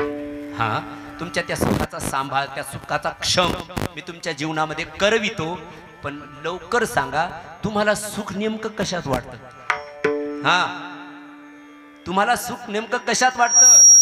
हां, तुमच्या त्या सुखाचा सांभाळ, त्या सुखाचा क्षम मी तुमच्या जीवनामध्ये करवितो, पण लवकर सांगा तुम्हाला सुख नेमकं कशात वाटतं? हां, तुम्हाला सुख नेमकं कशात वाटतं?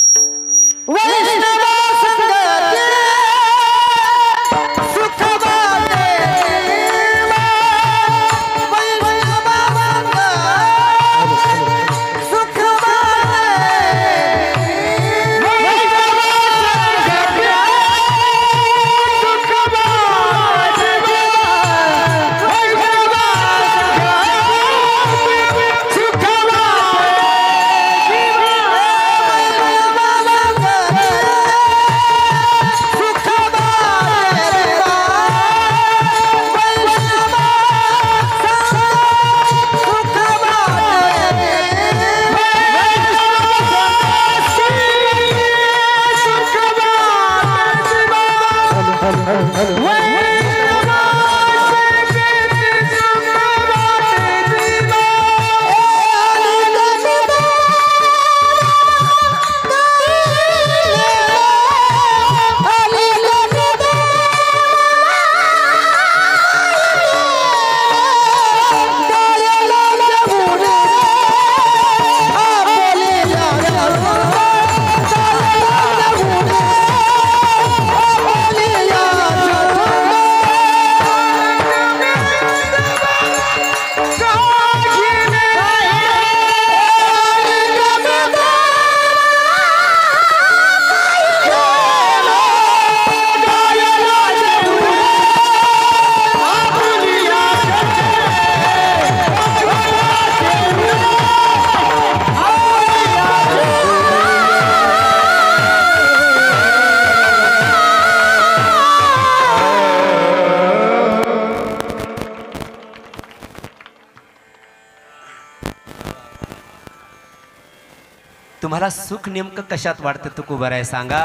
तुम्हाला सुख नेमकं कशात वाटतं? तुकोबार आहे सांगा.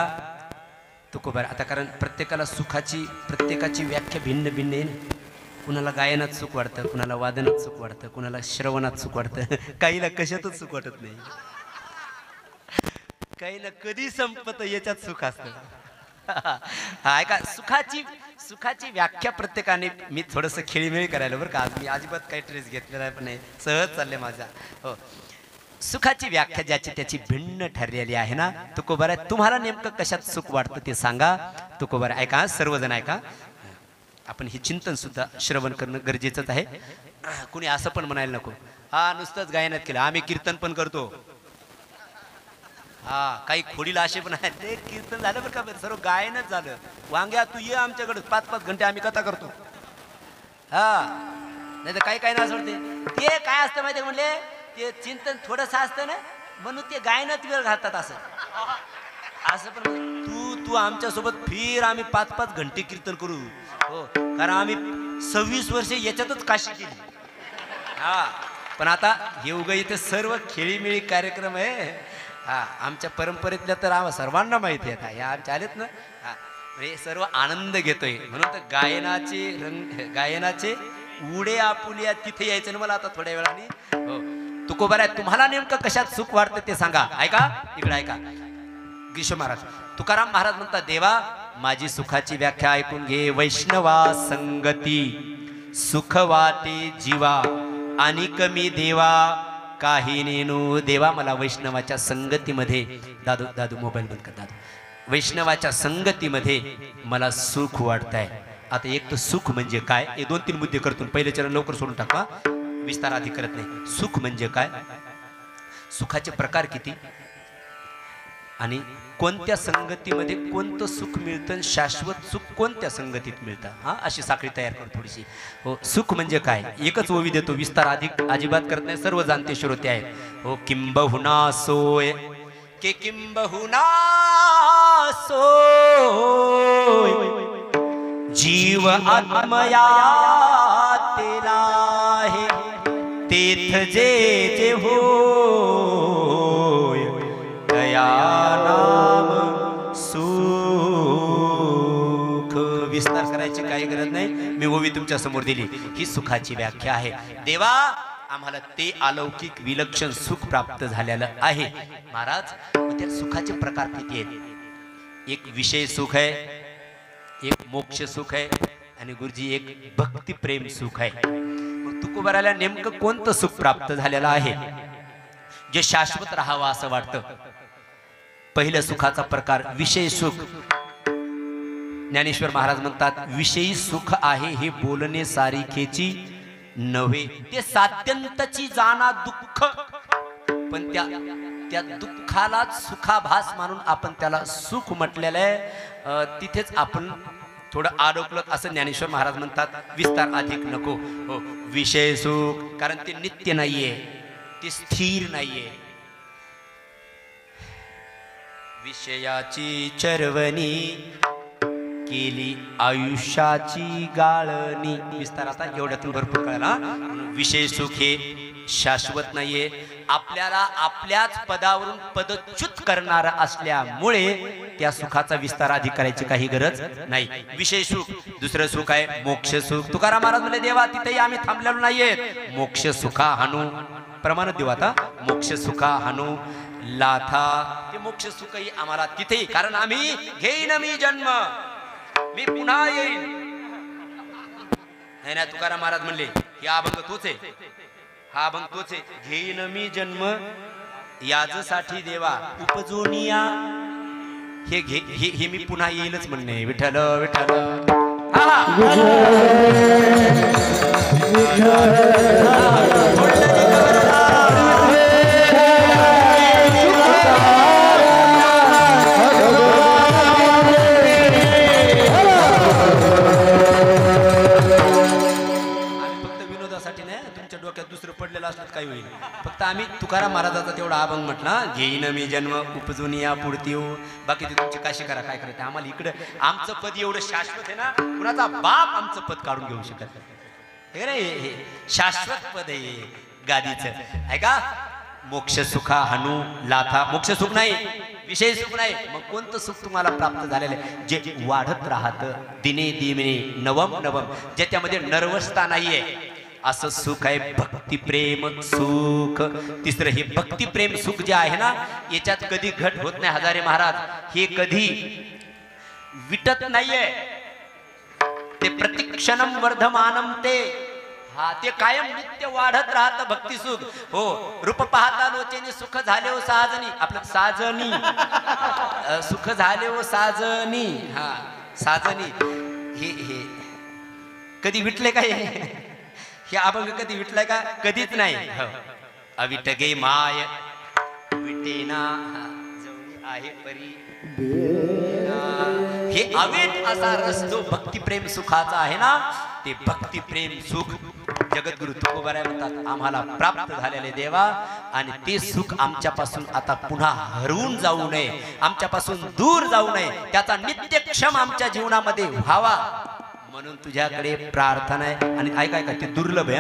तुकोबार आता, कारण प्रत्येकाला प्रत्येकाची व्याख्या भिन्न भिन्न आहे. कुणाला गायनात सुख वाटतं, कुणाला वादनात सुख वाटतं, कुणाला श्रवणात सुख वाटतं, काहीला कशातच सुख वाटत नाही, काहीला कधी संपत याच्यात सुख असतं. ऐका, सुखाची व्याख्या प्रत्येकाने, मी थोडंसं खेळीमेळी करायला बरं का, आज मी अजिबात काही ट्रेस घेतलेला पण नाही, सहज चालले माझा. हो, सुखाची व्याख्या ज्याची त्याची भिन्न ठरलेली आहे ना. तुकोबार आहे, तुम्हाला नेमकं कशात सुख वाटतं ते सांगा. तुकोबार ऐका, सर्वजण ऐका. आपण हे चिंतन सुद्धा श्रवण करणं गरजेचंच आहे. कुणी असं पण म्हणायला नको, हा नुसतंच गायनात केलं, आम्ही कीर्तन पण करतो. हा, काही खोडीला असे पण आहेत, ते कीर्तन झालं बरं का, सर्व गायनच झालं. वांग्या तू ये आमच्याकडे, 5-5 घंटे आम्ही कथा करतो. हा, नाही तर काही ना असं वाटते ते काय असतं माहिती म्हणले, ते चिंतन थोडंसं असतं ना, म्हणून ते गायनात वेळ घालतात. असं पण तू आमच्यासोबत फिर, आम्ही 5-5 घंटे कीर्तन करू. हो, कारण आम्ही 26 वर्षे याच्यातच काशी केली. हा, पण आता हे उगा इथे सर्व खेळीमेळी कार्यक्रम आहे. हा, आमच्या परंपरेतल्या तर आम्हाला सर्वांना माहिती आहे. हे आमच्या आलेत ना. हा, हे सर्व आनंद घेतोय, म्हणून तर गायनाचे उडे आपुलिया तिथे यायचं ना मला आता थोड्या वेळाने. हो, तुकोबार आहे, तुम्हाला नेमकं कशात सुख वाटतं ते सांगा. ऐका, इकडे ऐका. ग्रीष्म महाराज, तुकाराम महाराज म्हणतात, देवा माझी सुखाची व्याख्या ऐकून घे. वैष्णवा संगती सुख वाटे जीवा, आणि कमी देवा काही नेनू. देवा मला वैष्णवाच्या संगतीमध्ये, दादू मोबाईल बंद कर दादू, वैष्णवाच्या संगतीमध्ये मला सुख वाटतंय. आता एक तर सुख म्हणजे काय, हे 2-3 मुद्दे करतो. पहिले चरण लवकर सोडून टाका, विस्तार आधी करत नाही. सुख म्हणजे काय, सुखाचे प्रकार किती, आणि कोणत्या संगतीमध्ये कोणतं सुख मिळतं, शाश्वत सुख कोणत्या संगतीत मिळतं, हा अशी साखळी तयार करू थोडीशी. हो, सुख म्हणजे काय एकच ओवी देतो, विस्तार अधिक अजिबात करत नाही, सर्व जाणते श्रोते आहेत. हो, किंबहुना सोय के किंबहुना सोय जीव आत्मया तेला आहे तेथ जे जे होय दया नाम सुख. विस्तार करायची काही गरज नाही, मी ओवी तुमच्या समोर दिली. ही सुखाची व्याख्या आहे. देवा आम्हाला ते अलौकिक विलक्षण सुख प्राप्त झालेलं आहे. महाराज त्या सुखाचे प्रकार किती आहेत? एक विषय सुख आहे, एक मोक्ष सुख आहे, आणि गुरुजी एक भक्ती प्रेम सुख आहे. मग तुकोबाराला नेमकं कोणतं सुख प्राप्त झालेलं आहे जे शाश्वत राहावं असं वाटतं? पहिल्या सुखाचा प्रकार विषय सुख. ज्ञानेश्वर महाराज म्हणतात, विषयी सुख आहे हे बोलणे सारिखेची नव्हे, ते सात्यंतची जाणा दुःख. पण त्या दुःखालाच सुखाभास मानून आपण त्याला सुख म्हटलेलं आहे. तिथेच आपण थोडं अडकलो असं ज्ञानेश्वर महाराज म्हणतात. विस्तार अधिक नको. हो, विषय सुख कारण ते नित्य नाहीये, ते स्थिर नाहीये. विषयाची चरवणी केली आयुष्याची गाळणी. विस्तार आता एवढ्यातून भरपूर कळला. विषय सुख हे शाश्वत नाहीये, आपल्याला आपल्याच पदावरून पदच्युत करणारा असल्यामुळे त्या सुखाचा विस्तार अधिक करायची काही गरज नाही. विषय सुख. दुसरं सुख आहे मोक्ष सुख. तुकाराम महाराज म्हणले, देवा तिथेही आम्ही थांबलेलो नाहीये. मोक्ष सुखा हानू प्रमाण देऊ आता. मोक्ष सुखा हानू लाथा. ते मोक्ष सुखही आम्हाला तिथेही, कारण आम्ही घेईन मी जन्म, मी पुन्हा येईन. नाही ना, तुकाराम महाराज म्हणले हे अभंग तोच आहे, हा अभंग तोच आहे. घेईन मी जन्म याजसाठी देवा उपजोनिया. हे मी पुन्हा येईलच म्हणणे. विठ्ठल विठ्ठल. दुसरं पडलेलं असलं काही होईल. फक्त आम्ही तुकाराम महाराजाचा तेवढा अभंग म्हटला, घेईन मी जन्म उपजून या पुढती हो. बाकी ते तुमची काशी करा, काय करायचं आम्हाला. इकडं आमचं पद एवढं शाश्वत आहे ना, कुणाचा बाप आमचं पद काढून घेऊ शकत नाही. हे शाश्वत पद आहे गादीचं. ऐका, मोक्ष सुखा हनू लाथा. मोक्ष सुख नाही, विषय सुख नाही. मग कोणतं सुख तुम्हाला प्राप्त झालेलं आहे? जे वाढत राहतं दिने दिने नवम नवम, ज्याच्यामध्ये नर्वसता नाहीये, असं सुख आहे भक्ती प्रेम सुख. तिसरं हे भक्ती प्रेम सुख जे आहे ना, याच्यात कधी घट होत नाही. हजारे महाराज हे कधी विटत नाहीये. ते प्रतिक्षणम वर्धमानम. ते हा ते कायम नित्य वाढत राहतं भक्ती सुख. हो, रूप पाहता लोचेने सुख झाले हो साजनी. आपलं साजनी सुख झाले हो साजनी. हा साजनी. हे कधी विटले काय? हे अभंग कधी विटलाय का? कधीच नाही. अविट गे माय विटेना जवळी आहे परी. हे अविट असा रस जो भक्ती प्रेम सुखाचा आहे ना, ते भक्ती प्रेम सुख जगद्गुरु तुकोबाराय म्हणतात आम्हाला प्राप्त झालेले देवा. आणि ते सुख आमच्यापासून आता पुन्हा हरवून जाऊ नये, आमच्यापासून दूर जाऊ नये, त्याचा नित्यक्षम आमच्या जीवनामध्ये व्हावा म्हणून तुझ्याकडे प्रार्थना आहे. आणि ऐका ऐका, ते दुर्लभ आहे,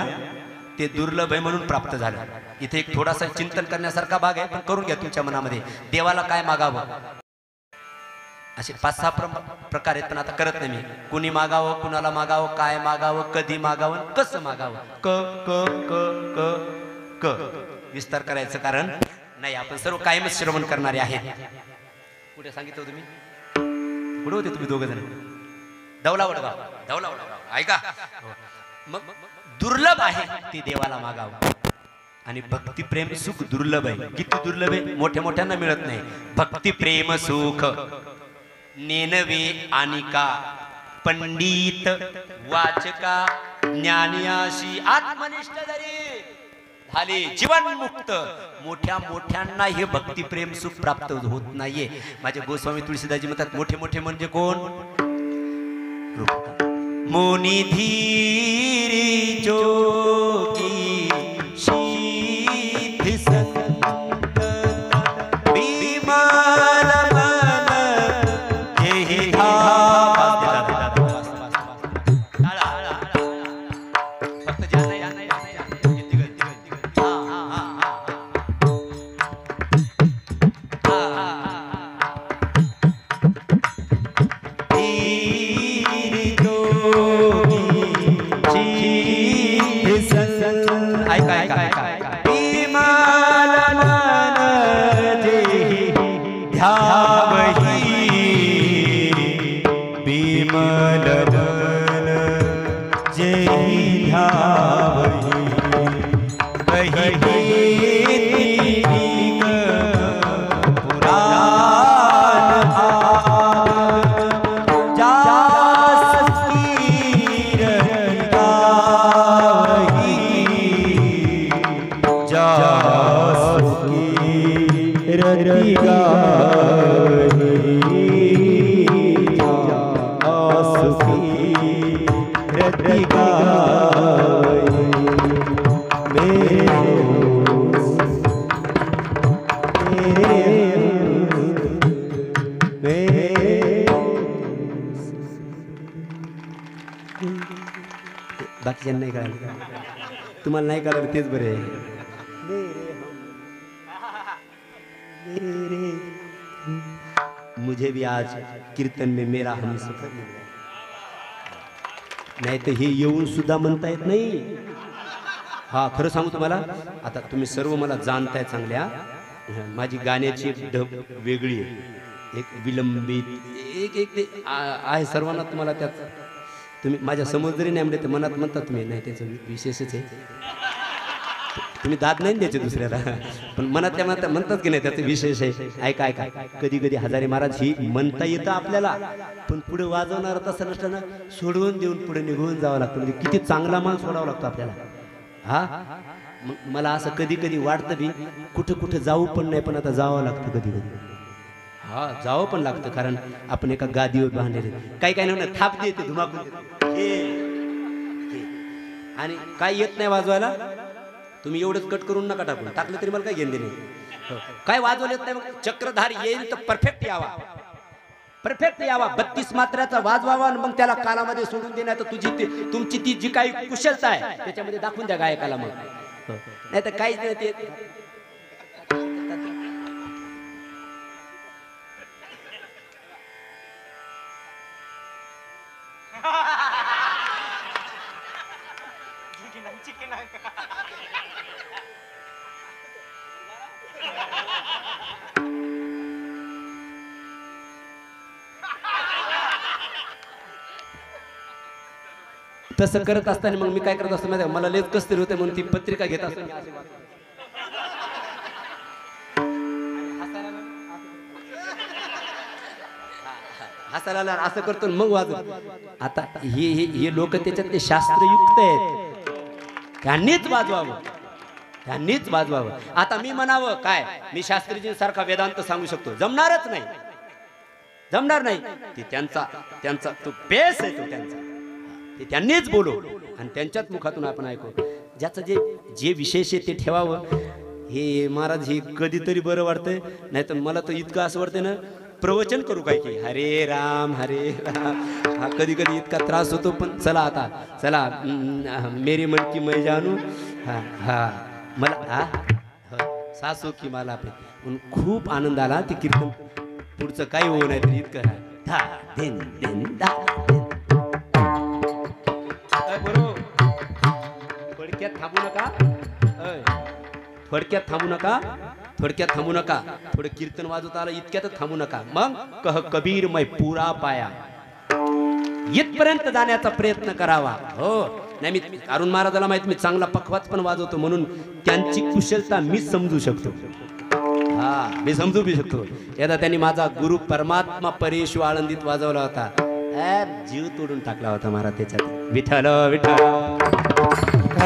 ते दुर्लभ आहे म्हणून प्राप्त झालं. इथे एक थोडासा चिंतन करण्यासारखा भाग आहे, पण करून घ्या तुमच्या मनामध्ये. देवाला काय मागावं असे 5-6 प्रकार आहेत, पण आता करत नाही मी. कुणी मागावं, कुणाला मागावं, काय मागावं, कधी मागावं, कसं मागावं. क क क क क विस्तार करायचं कारण नाही. आपण सर्व कायमच श्रवण करणारे आहेत. कुठे सांगितलं तुम्ही? कुठे होते तुम्ही दोघं जण? दौला वडगाव. दौला वडगाव. ऐका, मग दुर्लभ आहे ते देवाला मागावं. आणि भक्ती प्रेम सुख दुर्लभ आहे. किती दुर्लभ आहे? मोठ्या मोठ्यांना मिळत नाही. भक्ती प्रेम सुख नेनवे आनिका पंडित वाचका ज्ञानियाशी आत्मनिष्ठ जरी झाले जीवन मुक्त. मोठ्या मोठ्यांना हे भक्ती प्रेम सुख प्राप्त होत नाहीये. माझे गोस्वामी तुळशीदासजी म्हणतात मोठे मोठे म्हणजे कोण? मोनी धीरी जोगी शीध संत विमल मन जेहि बाकीच्यांना नाही कळालं, तुम्हाला नाही कळालं तेच बरे आहे. मुझे भी आज कीर्तन में मेरा हम सफर मिल गया. नाही तर हे येऊन सुद्धा म्हणता येत नाही. हा खरं सांगू तुम्हाला, आता तुम्ही सर्व मला जाणताय चांगल्या. माझी गाण्याची ढब वेगळी आहे, एक विलंबित एक एक आहे सर्वांना. तुम्हाला त्यात तुम्ही माझ्या समोर जरी नाही म्हणले तर मनात म्हणता तुम्ही, नाही त्याचं विशेषच आहे. तुम्ही दाद नाही द्यायचे दुसऱ्याला, पण मनातल्या मनात म्हणतात की नाही त्याचं विशेष आहे. ऐका ऐका, कधी कधी हजारी महाराज ही म्हणता येतं आपल्याला, पण पुढे वाजवणार तसं नसताना सोडवून देऊन पुढे निघून जावं लागतं. म्हणजे किती चांगला माल सोडावा लागतो आपल्याला. हा मला असं कधी कधी वाटतं बी कुठं कुठं जाऊ पण नाही, पण आता जावं लागतं कधी कधी. हा जावं पण लागतं, कारण आपण एका गादीवर बांधलेले. काही काही नाही थाप देते धुमाकून आणि काय येत नाही वाजवायला. तुम्ही एवढंच कट करून नका टाकून, टाकलं तरी मला काय घेणं नाही. काय वाजवलं येत नाही मग चक्रधार येईल तर परफेक्ट यावा, परफेक्ट यावा. 32 मात्राचा वाजवावा आणि मग त्याला कालामध्ये सोडून देण्यात तुझी तुमची ती जी काही कुशलता आहे त्याच्यामध्ये दाखवून द्या गायकाला. मग नाही तर काहीच नाही ते. तसं करत असताना मग मी काय करत असतो माहिती, मला लेच कसतरी होते म्हणून ती पत्रिका घेत असतो. हसायला असं करतो मग वाजव. आता हे लोक त्याच्यात ते शास्त्रयुक्त आहेत, त्यांनीच वाजवावं, त्यांनीच वाजवावं. आता मी म्हणावं काय, मी शास्त्रीजींसारखा वेदांत सांगू शकतो, जमणारच नाही, जमणार नाही. ते त्यांचा तो बेस आहे, तो त्यांचा, ते त्यांनीच बोलो आणि त्यांच्याच मुखातून आपण ऐकू. ज्याचं जे विशेष आहे ते ठेवावं. हे महाराज हे कधीतरी बरं वाटतंय, नाही तर मला तर इतकं असं वाटतंय ना प्रवचन करू काय की हरे राम हरे राम. हा कधी कधी इतका त्रास होतो, पण चला आता चला मेरी मन की मै जानू. हा हा मला सासू की मला आपले खूप आनंद आला. ते कीर्तन पुढचं काही होऊ नाही तर इतकं धा दिन दिन दा थोडक्यात थांबू नका, थोडक्यात थांबू नका, थोडक्यात थांबू नका. थोडं कीर्तन वाजवता आलं इतक्यातच थांबू नका. मग कह कबीर मै पुरा पाया, इथपर्यंत जाण्याचा प्रयत्न करावा. हो नाही मी अरुण महाराजाला माहित मी चांगला पखवाज पण वाजवतो, म्हणून त्यांची कुशलता मी समजू शकतो. हा मी समजू बी शकतो. एकदा त्यांनी माझा गुरु परमात्मा परेश आळंदीत वाजवला होता, जीव तोडून टाकला होता महाराज त्याच्यात. विठ्ठल विठ्ठल. गुरु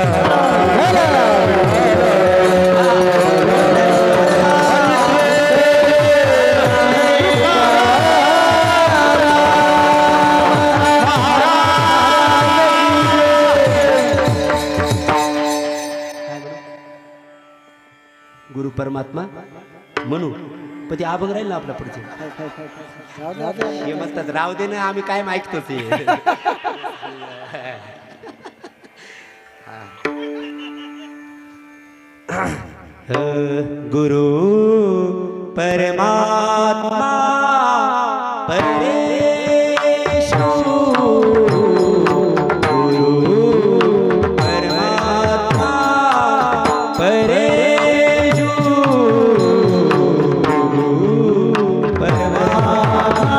परमात्मा म्हणू पण ते आभंग राहील ना आपला पुढचे हे म्हणतात राव दे ना आम्ही काय ऐकतो ते गुरु परमात्मा परेशु गुरु परमात्मा परेशु गुरु परमात्मा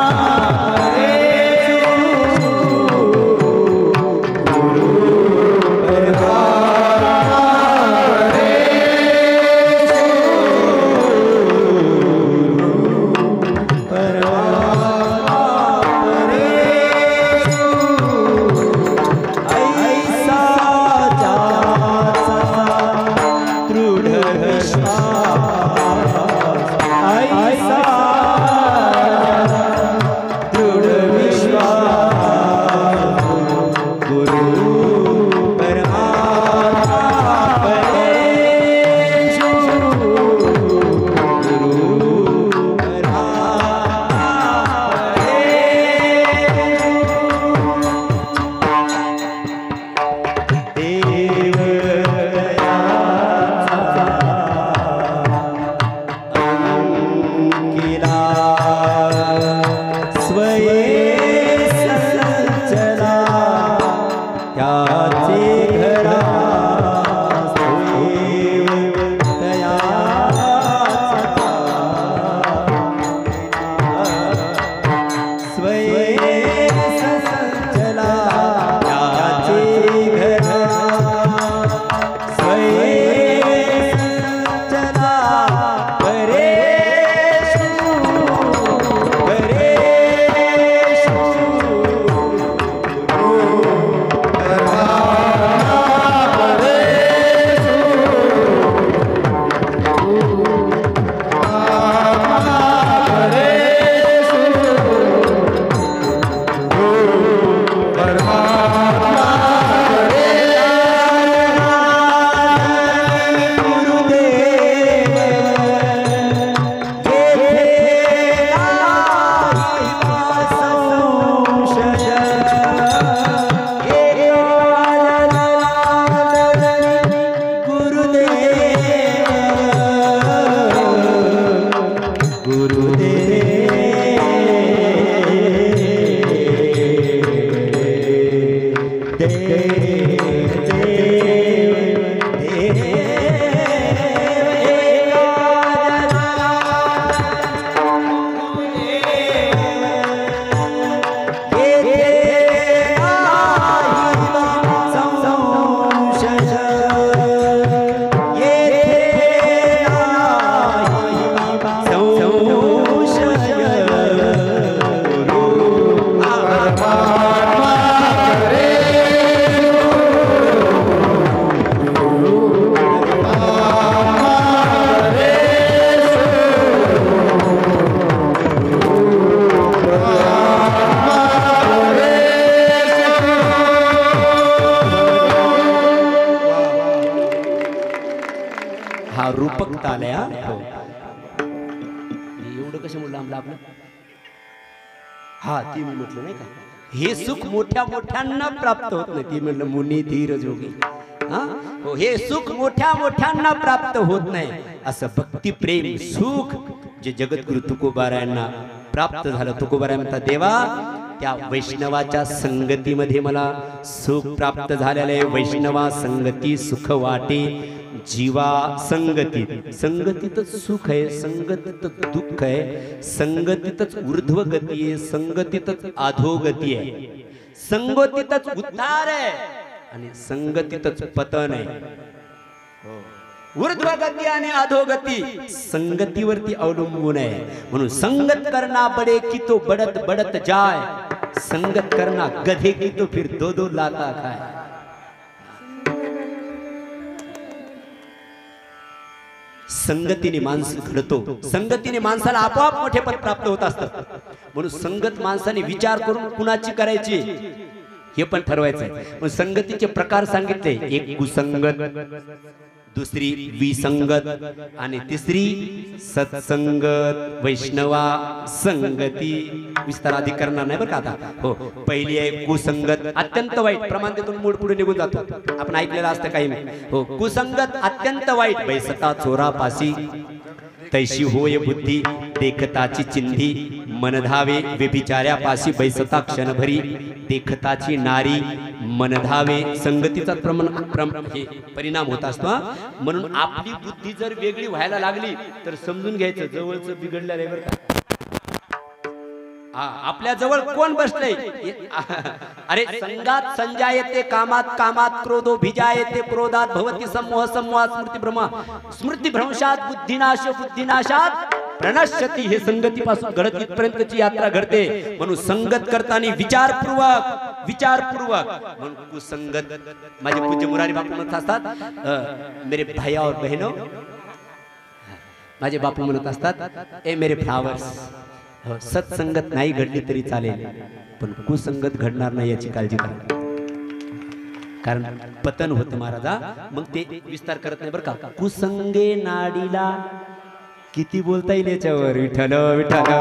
रूपक ताल आहे एवढं कसं म्हणलं आम्हाला आपलं हा ती मी म्हटलं नाही का हे सुख मोठ्या मोठ्यांना प्राप्त होत नाही ती म्हणलं मुनी धीर जोगी हो हे सुख मोठ्या मोठ्यांना प्राप्त होत नाही असं भक्ती प्रेम सुख जे जगद्गुरु तुकोबारायांना प्राप्त झालं तुकोबाराय म्हणतात देवा त्या वैष्णवाच्या संगतीमध्ये मला सुख प्राप्त झालेलं आहे वैष्णवा संगती सुख वाटे जीवा संगतीत संगतीतच सुख आहे संगतीतच दुःख आहे संगतीतच ऊर्ध्व गती आहे संगतीतच अधोगती आहे संगतीतच उद्धार आहे आणि संगतीतच पतन आहे ऊर्ध्व गती आणि अधोगती संगतीवरती अवलंबून आहे म्हणून संगत करना बडे की तो बडत बडत जाय संगत करना गधे की तो फिर दो दो लाता खाए संगतीने माणूस घडतो, संगतीने माणसाला आपोआप मोठेपण प्राप्त होत असतं. म्हणून संगत माणसाने विचार करून कुणाची करायची हे पण ठरवायचं आहे. पण संगतीचे प्रकार सांगितले, एक कुसंगत, दुसरी विसंगत आणि तिसरी सत्संगत, वैष्णवा संगती. विस्तार आधी करणार नाही बरं का आता. हो, पहिली आहे कुसंगत, अत्यंत वाईट, प्रमाण देतून मूळ पुढे निघून जातो, आपण ऐकलेलं असतं काही नाही. हो, कुसंगत अत्यंत वाईट, बैसता चोरापाशी तैशी होय बुद्धी, देखताची चिंधी मन धावे, व्यभिचार्यापाशी बैसता क्षणभरी, देखताची नारी मन धावे. संगतीचा परिणाम होत असतो. म्हणून आपली बुद्धी जर वेगळी व्हायला लागली तर समजून घ्यायचं जवळचं बिघडलेलं आहे बरं का. आपल्या जवळ कोण बसलंय? अरे संगात संजायते कामात, कामात क्रोधो भिजायते क्रोधात, भवती समूह समूहात स्मृतिभ्रम, स्मृतिभ्रंशात बुद्धिनाश, बुद्धिनाशात प्रणश्यती. हे संगतीपासून घडत इथपर्यंतची यात्रा घडते. म्हणून संगत करताना विचारपूर्वक, विचारपूर्वक. म्हणून कुसंगत, माझे पूज्य मुरारी बापू म्हणत असतात, मेरे भाई और बहनों, माझे बापू म्हणत असतात, ए मेरे फ्लावर्स, सत्संगत नाही घडली तरी चालेल, पण कुसंगत घडणार नाही याची काळजी करा, कारण पतन होतं महाराजा. मग ते विस्तार करत नाही बरं का. कुसंगे नाडीला किती बोलता येईल याच्यावर? विठ्ठल विठ्ठल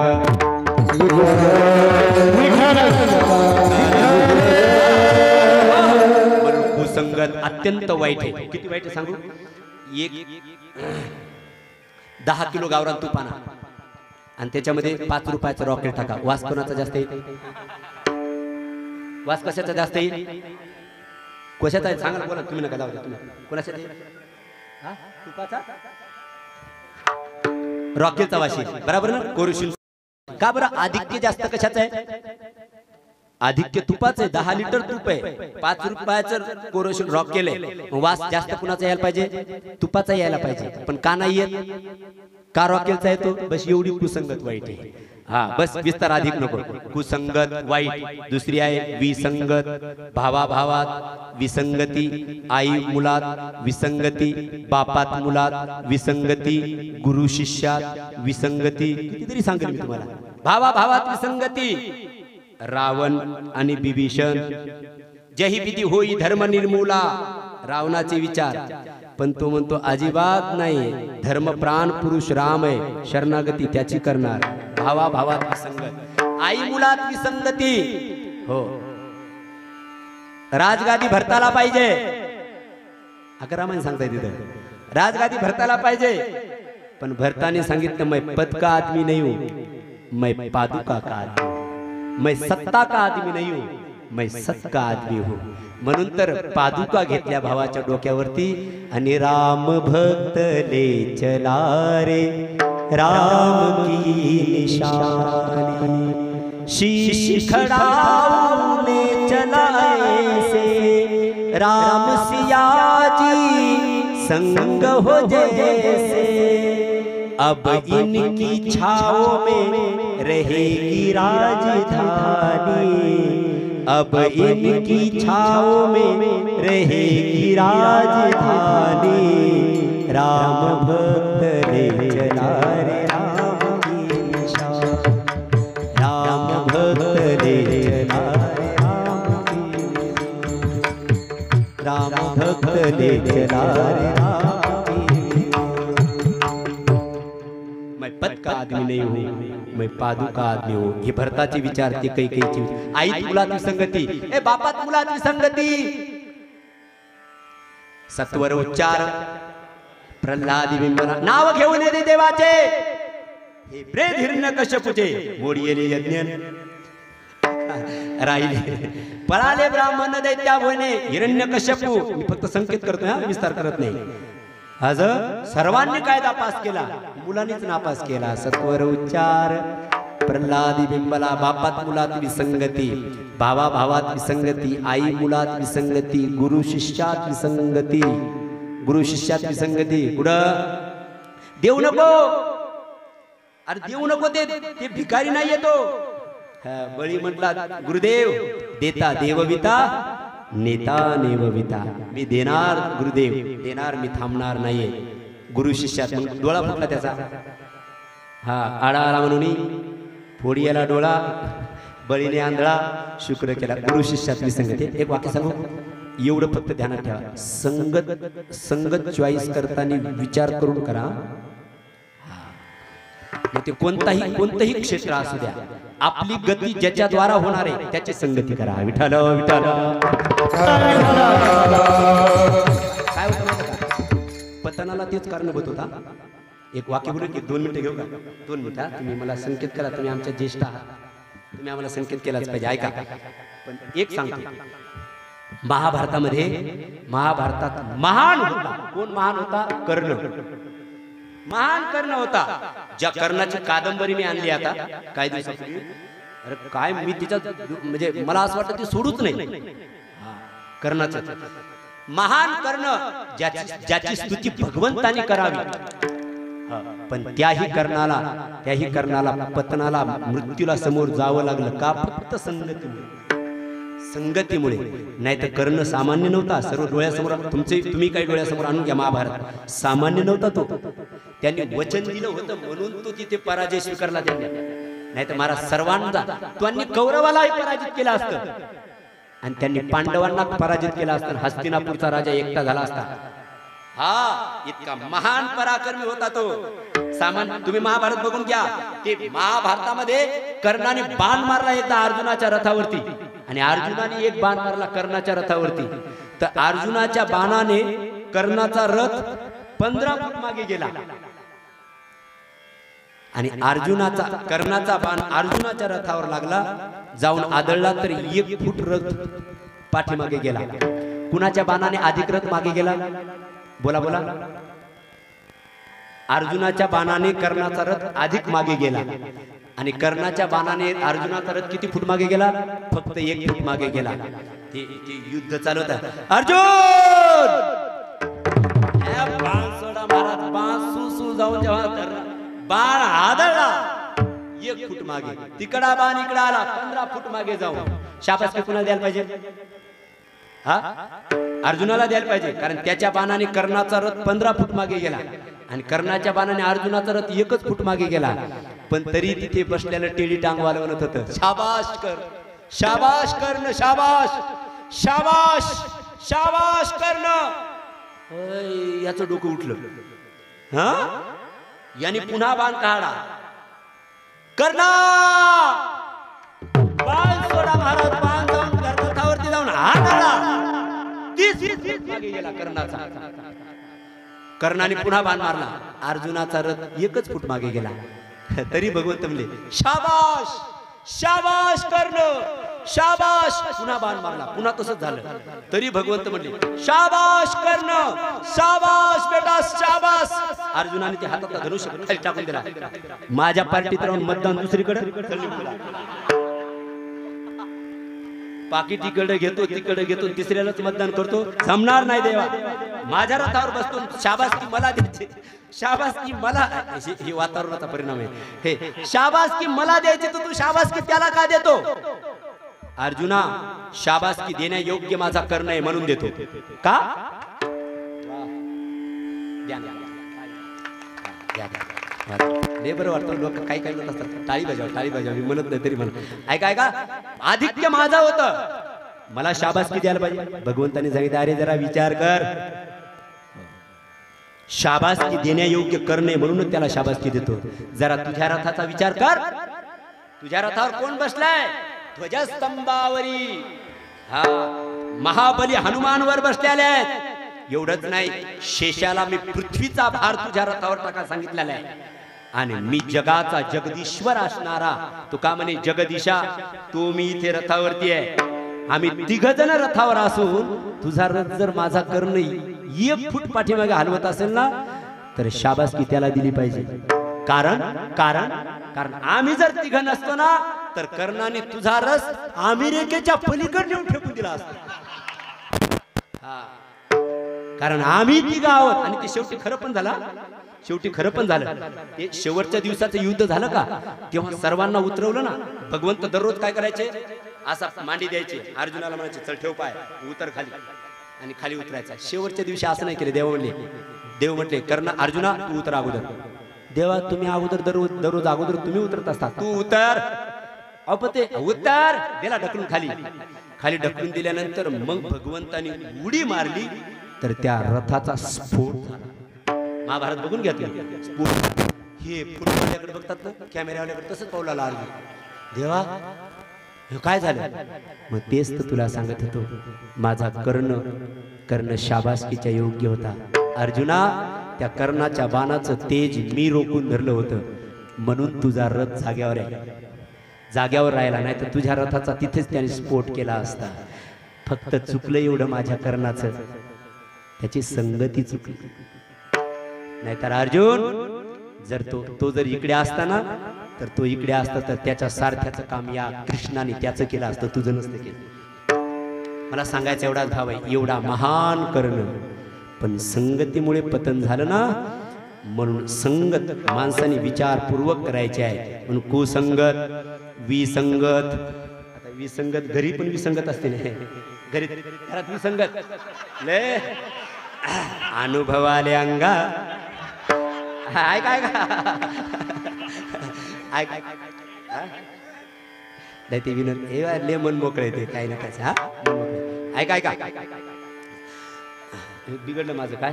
कुसंगत अत्यंत वाईट आहे. किती वाईट आहे सांगू? 10 किलो गावरान तूप आणा आणि त्याच्यामध्ये 5 रुपयाचं रॉकेट टाका. वास कोणाचा जास्त येईल? वास कशाचा जास्त येईल? कशाचा आहे सांगा, बोला तुम्ही, नका जाऊ द्या तुम्ही. कोणाचा येईल? तुपाचा, रॉकेलचा वास येईल, बरोबर ना? कोरोशिन. का बरं? आधिक्य जास्त कशाचं आहे? आधिक्य तुपाचं आहे. 10 लिटर तूप आहे, 5 रुपयाचं कोरोशिन रॉकेल आहे. वास जास्त कुणाचा यायला पाहिजे? तुपाचा यायला पाहिजे. पण का नाही येत? का रॉकेलचा येतो? बस एवढी कुसंगत वाईट आहे. हा, बस विस्तार अधिक नको. कुसंगत वाईट. दुसरी आहे विसंगत, भावाभावात विसंगती, आई मुलात विसंगती, बापात मुलात विसंगती, गुरु शिष्यात विसंगती. कितीतरी सांगेल मी तुम्हाला. भावाभावात विसंगती. रावण आणि बिभीषण, जही विधी होई धर्म निर्मूला, रावणाचे विचार, पण तो म्हणतो अजिबात नाही, धर्म प्राण पुरुष राम आहे, शरणागती त्याची करणार. भावाभावात विसंगत, आई मुलात विसंगती. हो, राजगादी भरताला पाहिजे. अकरामाने सांगताय तिथं राजगादी भरताला पाहिजे, पण भरताने सांगितलं मैं पद का आदमी नहीं हूं, मैं पादुका का आदमी, मैं सत्ता का आदमी नहीं हूं, मैं सत का आदमी हूं. म्हणून तर पादुका घेतल्या भावाच्या डोक्यावरती आणि राम भक्त ले चला रे, राम की निशानी, शीश खड़ाऊ ले चला ऐसे, राम सिया जी संग हो जैसे, अब इनकी छाओ में रहेगी राजधानी, अब इनकी छाओ में रहेगी राजधानी, राम भक्त ले चला रे राम की निशानी, राम भक्त ले चला रे राम की निशानी, राम भक्त ले चला रे राम की। मैं पद का आदमी नहीं हूँ, मैं पादुका आदमी हूँ. हे भरताचे विचार, ते कैकेयीचे. आई मुलात विसंगती, ए बापात मुलात विसंगती. सत्वर उच्चार, प्रल्हाद बिंबना नाव घेऊन येते देवाचे, हे प्रेत हिरण्यकश्यपूचे मोडीले यज्ञ राहिले, पळाले ब्राह्मण दैत्या भोने. हिरण्यकश्यपू, मी फक्त संकेत करतोय हा, विस्तार करत नाही. आज सर्वांनी कायदा पास केला, मुलांनीच नापास केला. सत्वर उच्चार, प्रल्हाद बिंबला, बापात मुलात विसंगती, भावा भावात विसंगती, आई मुलात विसंगती, गुरु शिष्यात विसंगती, गुरु शिष्यात विसंगती. कुठं देऊ नको, अरे देऊ नको, ते भिकारी नाही येतो. बळी म्हटला गुरुदेव, देता देवविता, नेता नेवविता. मी देणार गुरुदेव, देणार, मी थांबणार नाहीये. गुरु शिष्यात मग डोळा फुटला त्याचा. हा आळा आला म्हणून फोडी याला डोळा, बळीने आंधळा, शुक्र केला. गुरु शिष्यात विसंगती. एक वाक्य सांगू, एवढं फक्त ध्यानात ठेवा. संगत चॉईस करताना विचार करून करा. मग ते कोणतंही क्षेत्र असू द्या, आपली गती ज्याच्याद्वारा होणार आहे त्याची संगती करा. विठ्ठल विठ्ठल. काय होतं माहिती का, पतनाला तेच कारणीभूत होता. एक वाक्य बोलून की 2 मिनिटं घेऊ का? 2 मिनिटं. तुम्ही मला संकेत करा, तुम्ही आमच्या ज्येष्ठ आहात, तुम्ही आम्हाला संकेत केलाच पाहिजे. ऐका, पण एक सांगतो, महाभारतात महान होता. कोण महान होता? कर्ण. महान कर्ण होता. ज्या कर्णाची कादंबरी मी आणली आता काही दिवसापूर्वी, अरे काय मी तिच्यात म्हणजे मला असं वाटतं ती सोडूच नाही. कर्णाचं महान कर्ण, ज्याची स्तुती भगवंतानी करावी, पण त्याही कर्णाला पतनाला मृत्यूला समोर जावं लागलं का? फक्त संगतीमुळे. नाही तर कर्ण सामान्य नव्हता. सर्व डोळ्यासमोर तुम्ही काही डोळ्यासमोर आणून घ्या. महाभारत सामान्य नव्हता तो. त्यांनी वचन दिलं होतं म्हणून तो तिथे पराजय स्वीकारला त्यांनी. नाही तर महाराज सर्वांचा त्यांनी कौरवालाही पराजित केला असतं आणि त्यांनी पांडवांना पराजित केला असतं. हस्तिनापूरचा राजा एकटा झाला असता. हा इतका महान पराक्रमी होता तो. तुम्ही महाभारत बघून घ्या. ते महाभारतामध्ये कर्णाने बाण मारला एकदा अर्जुनाच्या रथावरती, आणि अर्जुनाने एक बाण मारला कर्णाच्या रथावरती. तर अर्जुनाच्या बाणाने कर्णाचा रथ 15 फूट मागे गेला, आणि कर्णाचा बाण अर्जुनाच्या रथावर लागला, जाऊन आदळला तर 1 फूट रथ पाठीमागे गेला. कुणाच्या बाणाने अधिक रथ मागे गेला? बोला बोला. अर्जुनाच्या बाणाने कर्णाचा रथ अधिक मागे गेला, आणि कर्णाच्या बाणाने अर्जुनाचा रथ किती फूट मागे गेला? फक्त 1 फूट मागे गेला. ते युद्ध चालू होतं. अर्जुन बाण सोडा महाराज. बाण सुसू जाऊन जेव्हा बाण आदळला 1 फूट मागे, तिकडा बाण इकडे आला 15 फूट मागे जाऊन. शाबासकी कुणाला द्यायला पाहिजे? हा अर्जुनाला द्यायला पाहिजे, कारण त्याच्या बाणाने कर्णाचा रथ 15 फूट मागे गेला, आणि कर्णाच्या बाणाने अर्जुनाचा रथ 1 फूट मागे गेला. पण तरी तिथे बसलेलं टेडी टांगवाला म्हणत होतं, शाबाश कर, शाबाश कर्ण, शाबाश शाबाश शाबाश कर्ण. याचं डोकं उठलं. हा याने पुन्हा बाण काढा. कर्णा बाण सोडा महाराज. बाण जाऊन रथावरती जाऊन हाताळा 30 फूट मागे गेला कर्णाचा. कर्णाने पुन्हा बाण मारला. अर्जुनाचा रथ 1 फूट मागे गेला. तरी भगवंत म्हणले शाबाश शाबाश कर्ण, शाबाश. पुन्हा बाण मारला, पुन्हा तसंच झालं. तरी भगवंत म्हणले शाबाश कर्ण, शाबाश बेटा शाबाश. अर्जुनाने ते हातात धनुष्य खाली टाकून दिला. माझ्या पार्टीत राहून मतदान दुसरीकडे, पाकिट इकडे घेतो तिकडे घेतो, तिसऱ्यालाच मतदान करतो. जमणार नाही देवा. माझ्या रथावर बसतो, शाबासकी मला द्यायची, शाबासकी मला. ही वातावरणाचा परिणाम आहे. हे शाबासकी मला द्यायची तर तू शाबासकी त्याला का देतो? अर्जुना, शाबासकी देण्या योग्य माझा कर्ण आहे म्हणून देतो. का? बरं वाटतं. लोक काही काही लोक असतात टाळी बजाव मी म्हणत नाही तरी म्हणा. ऐका आधिक्य माझा होतं, मला शाबासकी द्यायला पाहिजे. भगवंताने सांगितलं अरे जरा विचार कर, शाबासकी देण्यायोग्य करणे म्हणून त्याला शाबासकी देतो. जरा तुझ्या रथाचा विचार कर. तुझ्या रथावर कोण बसलाय? ध्वजस्तंभावरी हा महाबली हनुमानवर बसलेले आहेत. एवढंच नाही, शेषाला मी पृथ्वीचा भार तुझ्या रथावर टाका सांगितलेला आहे. आणि मी जगाचा जगदीश्वर असणारा तुका म्हणे जगदीशा, तो मी इथे रथावरती आहे. आम्ही 3 जण रथावर असून तुझा रथ जर माझा कर्ण 1 फूट पाठीमागे हलवत असेल ना, तर शाबासकी त्याला दिली पाहिजे. कारण आम्ही जर 3 नसतो ना, तर कर्णाने तुझा रस अमेरिकेच्या पलीकडे नेऊन फेकून दिला असता. कारण आम्ही 3 आहोत. आणि ते शेवटी खरं पण झालं. ते शेवटच्या दिवसाचं युद्ध झालं का, तेव्हा सर्वांना उतरवलं ना. भगवंत दररोज काय करायचे, असा मांडी द्यायचे, अर्जुनाला म्हणायचे चल ठेव पाय, उतर खाली, आणि खाली उतरायचा. शेवटच्या दिवशी असं नाही केलं. देवा म्हणले देव म्हटले कर्ण अर्जुना तू उतर अगोदर. देवा तुम्ही अगोदर दररोज अगोदर तुम्ही उतरत असता, तू उतर. अपते उतर दिला ढकलून खाली ढकलून दिल्यानंतर मग भगवंतानी उडी मारली तर त्या रथाचा स्फोट झाला. महाभारत बघून घ्या तुम्ही. स्फोट हे फुटबॉलवाल्याकडे बघतात ना, कॅमेरावाल्याकडे तसंच पावला लागला. देवा हे काय झालं? मग तेच तर तुला सांगत होतो, माझा कर्ण शाबासकीच्या योग्य होता. अर्जुना त्या कर्णाच्या बाणाचं तेज मी रोखून धरलं होतं म्हणून तुझा रथ जाग्यावर राहिला, नाही तर तुझ्या रथाचा तिथेच त्याने स्फोट केला असता. फक्त चुकलं एवढं माझ्या कर्णाचं, त्याची संगती चुकली. नाहीतर अर्जुन जर तो जर इकडे असता ना, तर तो इकडे असता तर त्याच्या सारख्याचं काम या कृष्णाने त्याचं केलं असतं, तुझं नसतं केलं. मला सांगायचं एवढाच भाव आहे, एवढा महान कर्ण पण संगतीमुळे पतन झालं ना. म्हणून संगत माणसाने विचारपूर्वक करायचे आहे. म्हणून कुसंगत विसंगत. आता विसंगत घरी पण विसंगत असते ना, घरात विसंगत लय अनुभवाले अंगा. ऐक नाही ते विनोद ले मन मोकळे ते काही ना काय. हा ऐका बिघडलं माझं काय.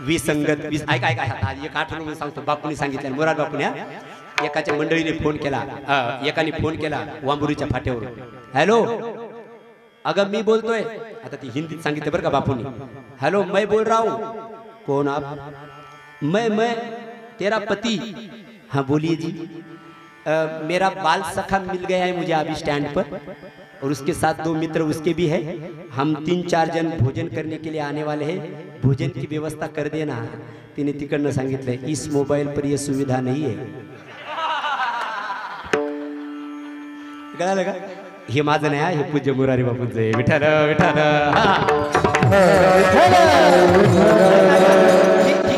विसंगत ऐका एक आठवण म्हणून सांगतो. बापूंनी सांगितलं, मुराद बापूने एकाच्या मंडळीने फोन केला, एकाने फोन केला वांबुरीच्या फाट्यावरून. हॅलो अगं मी बोलतोय. आता ती हिंदीत सांगितलं बरं का बापूंनी. हॅलो मैं बोल रहा हूं. कौन आप? मैं तेरा पति. हाँ बोलिए जी. मेरा बाल सखा मिल गया है मुझे अभी स्टैंड पर, और उसके साथ 2 मित्र उसके भी है. हम 3-4 जन भोजन करने के लिए आने वाले हैं, भोजन की व्यवस्था कर देना. तिने तिकडनं सांगितलंय, इस मोबाइल पर यह सुविधा नहीं है. कळालं का? हे माझं नाही, हे पूज्य मुरारी बापूंचं आहे. विठ्ठल विठ्ठल.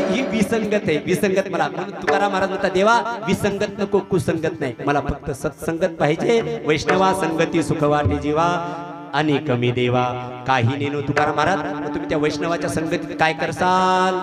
ही विसंगत आहे, विसंगत. मला म्हणून तुकाराम महाराज म्हणतात, देवा विसंगत नको, कुसंगत नाही, मला फक्त सत्संगत पाहिजे. वैष्णवा संगती सुख वाटे जीवा, अनेक मी देवा काही नेनो. तुकाराम महाराज मग तुम्ही त्या वैष्णवाच्या संगतीत काय करसाल?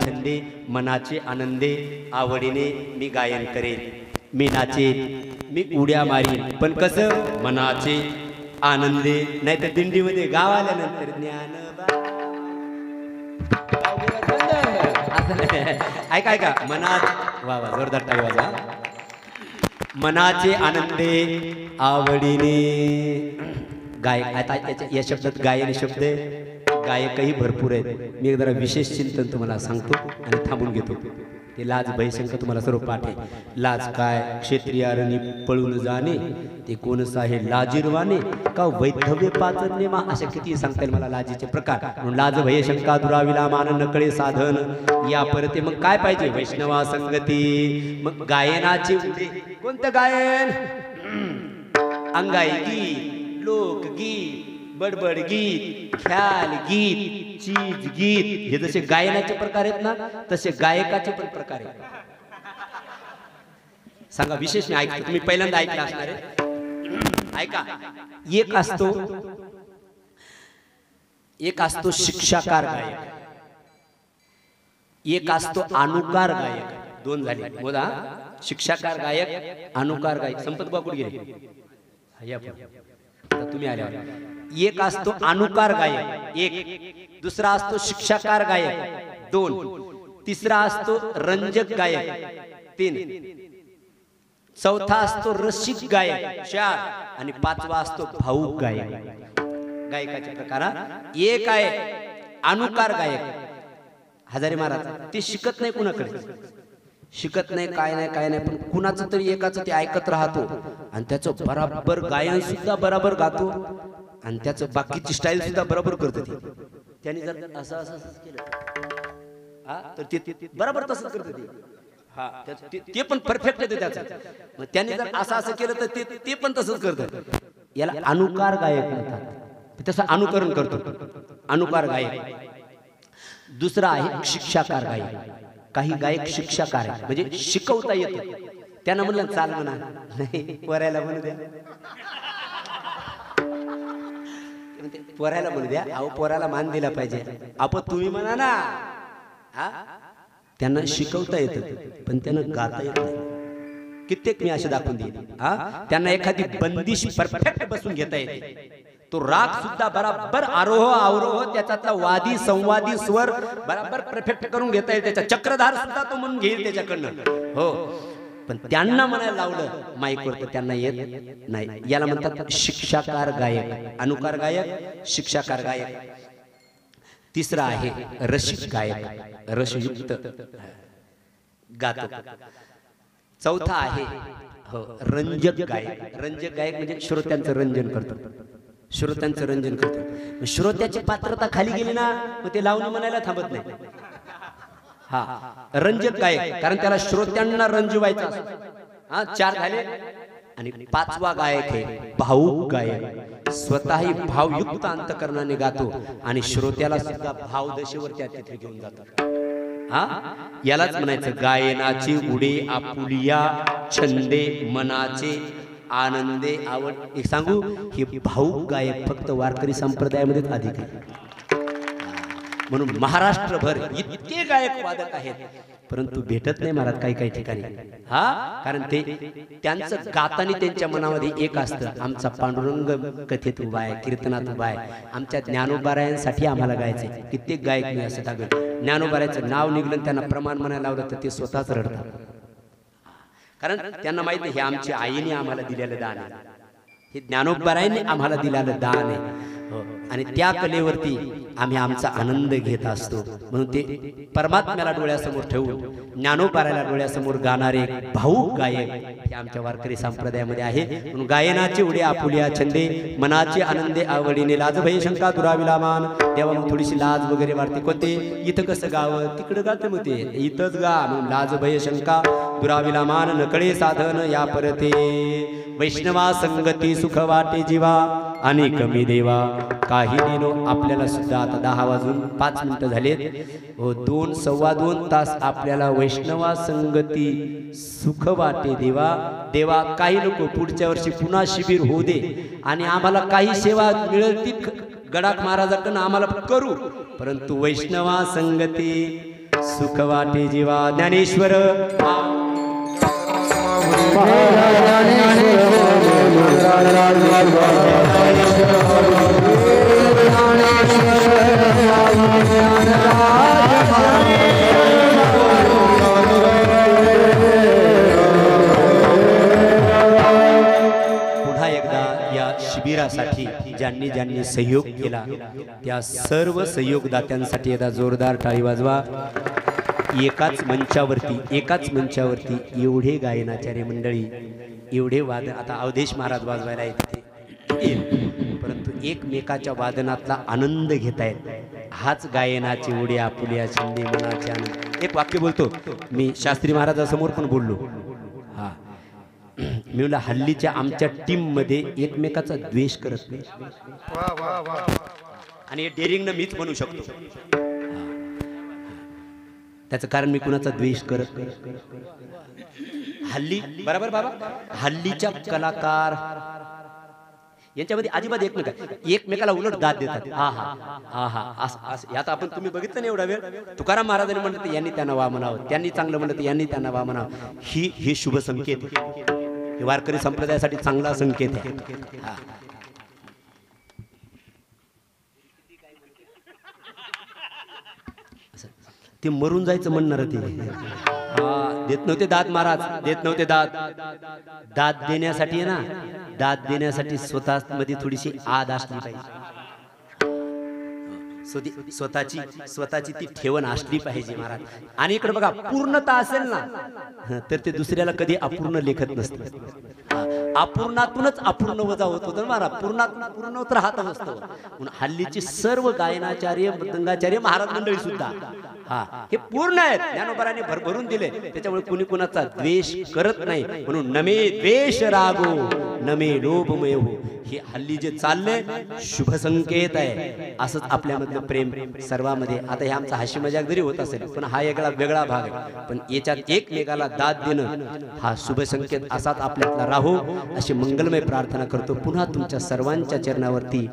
छंदे मनाचे आनंदे आवडीने मी गायन करेन, मी नाचेन, मी उड्या मारीन, पण कसं मनाचे आनंदे, नाही तर दिंडीमध्ये गाव आल्यानंतर ऐका ऐका मनात वा वा जोरदार टाळी वाजा. मनाचे आनंदे आवडीने गाय. आता या शब्दात गायन शब्द गायकही भरपूर आहेत. मी एक जरा विशेष चिंतन तुम्हाला सांगतो आणि थांबून घेतो. ते लाज भयशंक तुम्हाला सर्व पाठ आहे. लाज काय क्षेत्रियारणी पळून जाणे, ते कोणस आहे लाजीरवाने का वैधव्य पाचन्य मा, अशा किती सांगता येईल मला लाजीचे प्रकार. म्हणून लाज भयशंका दुराविला मान नकळे साधन या परते. मग काय पाहिजे? वैष्णवा संगती. मग गायनाचे कोणतं गायन? अंगाई गीत, लोकगीत, बडबड गीत, ख्याल गीत, चीज गीत, हे जसे गायनाचे प्रकार आहेत ना, तसे गायकाचे पण प्रकार आहेत. सांगा विशेष मी ऐकतो, तुम्ही पहिल्यांदा ऐकलं असणार आहे. ऐका. एक असतो शिक्षाकार गायक, एक असतो अनुकार गायक. दोन झाले बोला. शिक्षाकार गायक, अनुकार गायक. संपत बाबूड गेले तुम्ही आल्या. एक असतो अनुकार गायक एक, दुसरा असतो शिक्षाकार गायक दोन, तिसरा असतो रंजक गायक तीन, चौथा असतो रसिक गायक चार, आणि पाचवा असतो भाऊक गायक. गायकाचे प्रकार एक आहे अनुकार गायक. हजारी महाराज ते शिकत नाही, कुणाकडे शिकत नाही, काय नाही, पण कुणाचं तरी एकाचं ते ऐकत राहतो आणि त्याचं बराबर गायन सुद्धा बराबर गातो आणि त्याचं बाकीची स्टाईल सुद्धा बरोबर करतो. त्याने जर असं केलं तर ते बरोबर तसंच करतो. ते पण परफेक्ट येते त्याचं. मग त्याने जर असं केलं तर ते पण तसंच करतं. याला अनुकार गायक म्हणतात. तसं अनुकरण करतो अनुकार गायक. दुसरा आहे शिक्षाकार गायक. काही गायक शिक्षाकार आहे, म्हणजे शिकवता येतो. त्यांना म्हणलं चाल म्हणा, नाही पोरायला म्हणू द्या, पोरायला म्हणू द्या. अहो पोराला मान दिला पाहिजे. आपण तुम्ही म्हणा ना. त्यांना शिकवता येतं पण त्यांना गाता येत नाही. कित्येक मी असे दाखवून देईन. त्यांना एखादी बंदिश परफेक्ट बसून घेता येते. तो राग सुद्धा बराबर आरोह अवरोह त्याच्यातला वादी संवादी स्वर बराबर परफेक्ट करून घेता येईल. त्याचा चक्रधार सुद्धा तो म्हणून घेईल त्याच्याकडनं. हो, पण त्यांना म्हणायला लावलं माईकवर तर त्यांना येत नाही. याला म्हणतात शिक्षाकार गायक, अनुकार गायक, शिक्षाकार गायक. तिसरा आहे रसिक गायक, रसयुक्त गातो. चौथा आहे हो रंजक गायक. रंजक गायक म्हणजे श्रोत्यांचं रंजन करतो, श्रोत्यांचं रंजन करतो. श्रोत्याची पात्रता खाली गेली ना मग ते लावून म्हणायला थांबत नाही. हा रंजक गायक, कारण त्याला श्रोत्यांना रंजवायचा असतो. 4 झाले. आणि 5वा गायक आहे भावुक गायक. स्वतःही भावयुक्त अंतकरणाने गातो आणि श्रोत्याला सुद्धा भावदशेवर त्या तिथे घेऊन जातो. यालाच म्हणायचं गायनाची उडे आपुलिया छंदे मनाचे आनंदे आवड. एक सांगू, हे भावुक गायक फक्त वारकरी संप्रदायामध्येच अधिक आहे. म्हणून महाराष्ट्रभर इतके गायक वादक आहेत, परंतु भेटत नाही महाराज काही काही ठिकाणी. कारण ते त्यांचं गातानी त्यांच्या मनामध्ये एक असतं, आमचा पांडुरंग कथेत उभा आहे, कीर्तनात उभा आहे, आमच्या ज्ञानोबारायांसाठी आम्हाला गायचंय. कित्येक गायक मी असं टाकलं, ज्ञानोबारायचं नाव निघलं त्यांना प्रमाण म्हणायला लावलं तर ते स्वतःच रडतात. कारण त्यांना माहिती हे आमची आईने आम्हाला दिलेलं दान आहे, हे ज्ञानोबारायांनी आम्हाला दिलेलं दान आहे. आणि त्या कलेवरती आम्ही आमचा आनंद घेत असतो. म्हणून ते परमात्म्याला डोळ्यासमोर ठेवून ज्ञानोबारायला डोळ्यासमोर गाणारे भावुक गायक हे आमच्या वारकरी संप्रदायामध्ये आहे. म्हणून गायनाचे उडे आपुलिया छंदे मनाचे आनंदे आवडीने लाज भय शंका दुराविला मान. तेव्हा मग थोडीशी लाज वगैरे वाटते. कोणते इथं कसं गावं तिकडं गाते मग ते इथंच गा. म्हणून लाज भय शंका दुराविला मान नकळे साधन या परते. वैष्णवा संगती सुख वाटे जीवा आणि कमी देवा. काही दिनो आपल्याला सुद्धा आता 10 वाजून 5 मिनिटं झालेत. 2 सव्वा 2 तास आपल्याला वैष्णवा संगती सुख वाटे देवा. देवा काही नको, पुढच्या वर्षी पुन्हा शिबिर होऊ दे आणि आम्हाला काही सेवा मिळेल ती गडाख महाराजाकडून आम्हाला करू, परंतु वैष्णवा संगती सुख वाटे जीवा. ज्ञानेश्वर पुन्हा एकदा या शिबिरासाठी ज्यांनी ज्यांनी सहयोग केला त्या सर्व सहयोगदात्यांसाठी एकदा जोरदार टाळी वाजवा. एकाच मंचावरती एवढे गायनाचार्य मंडळी, एवढे वादन, आता अवधेश महाराज वाजवायला येतील, परंतु एकमेकाच्या वादनातला आनंद घेतायत. हाच गायनाचे उडे आपुलिया छंदे मनाचे आनंद. एक वाक्य बोलतो मी, शास्त्री महाराजासमोर पण बोललो. मी म्हणलं हल्लीच्या आमच्या टीम मध्ये एकमेकाचा द्वेष करत नाही, आणि हे डेअरिंगनं मीच म्हणू शकतो. त्याचं कारण मी कुणाचा द्वेष करत नाही. हल्ली बरोबर बाबा, हल्लीच्या कलाकार यांच्यामध्ये अजिबात एकमेकाला उलट दाद देतात. आता आपण तुम्ही बघितलं नाही एवढा वेळ. तुकाराम महाराजांनी म्हणलं यांनी त्यांना वा म्हणावं, त्यांनी चांगलं म्हणलं यांनी त्यांना वा म्हणावं. ही शुभ संकेत, हे वारकरी संप्रदायासाठी चांगला संकेत आहे. ते मरून जायचं म्हणणार ते. देत नव्हते दाद महाराज, देत नव्हते दाद. दाद देण्यासाठी आहे ना, दाद देण्यासाठी स्वतः मध्ये थोडीशी आद असली पाहिजे. स्वतःची ती ठेवण असली पाहिजे महाराज. आणि इकडे बघा, पूर्णता असेल ना तर ते दुसऱ्याला कधी अपूर्ण लेखत नसतं. अपूर्णातूनच अपूर्ण वजा होत होतं महाराज, पूर्णातून पूर्ण तर हात असतो. म्हणून हल्लीचे सर्व गायनाचार्य मृदंगाचार्य महाराज मंडळी सुद्धा हे पूर्ण आहेत, ज्ञानोबारांनी भरभरून दिले. त्याच्यामुळे कुणी कुणाचा द्वेष करत नाही. म्हणून नमे द्वेष रागो नमे लोभमय हो. हे हल्ली जे चाललंय शुभ संकेत आहे. असंच आपल्यामधलं प्रेम सर्वांमध्ये. आता हे आमचा हाशी मजाक जरी होत असेल पण हा वेगळा भाग आहे, पण याच्यात एकमेकाला दाद देणं हा शुभ संकेत असाच आपल्यातला राहो अशी मंगलमय प्रार्थना करतो. पुन्हा तुमच्या सर्वांच्या चरणावरती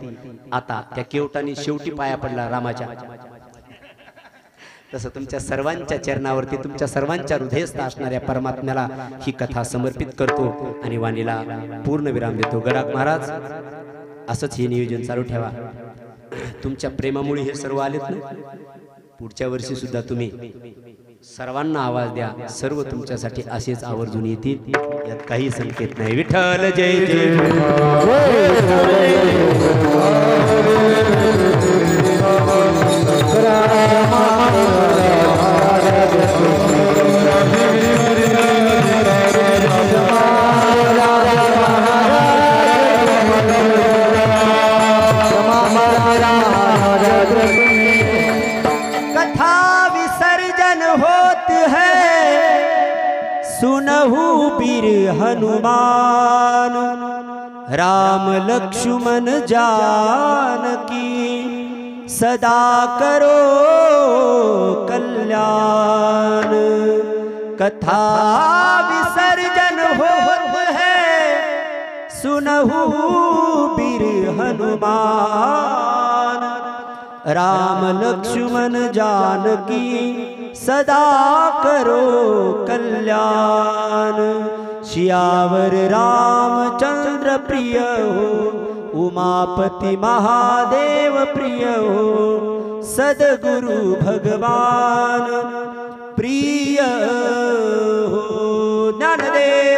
आता त्या केवटाने शेवटी पाया पडला रामाच्या. तसं तुमच्या सर्वांच्या चरणावरती तुमच्या सर्वांच्या हृदयस्थ असणाऱ्या परमात्म्याला ही कथा समर्पित करतो आणि वाणीला पूर्ण विराम देतो. गडाख महाराज असंच हे नियोजन चालू ठेवा. तुमच्या प्रेमामुळे हे सर्व आलेत ना, पुढच्या वर्षी सुद्धा तुम्ही सर्वांना आवाज द्या. सर्व तुमच्यासाठी असेच आवर्जून येतील, यात काही संकेत नाही. विठ्ठल जय जय सुनहु बीर हनुमान, राम लक्ष्मण जानकी सदा करो कल्याण. कथा विसर्जन होत है सुनहु बीर हनुमान, राम लक्ष्मण जानकी सदा करो कल्याण. सियावर रामचंद्र प्रिय हो, उमापति महादेव प्रिय हो, सदगुरु भगवान प्रिय हो. ज्ञानदेव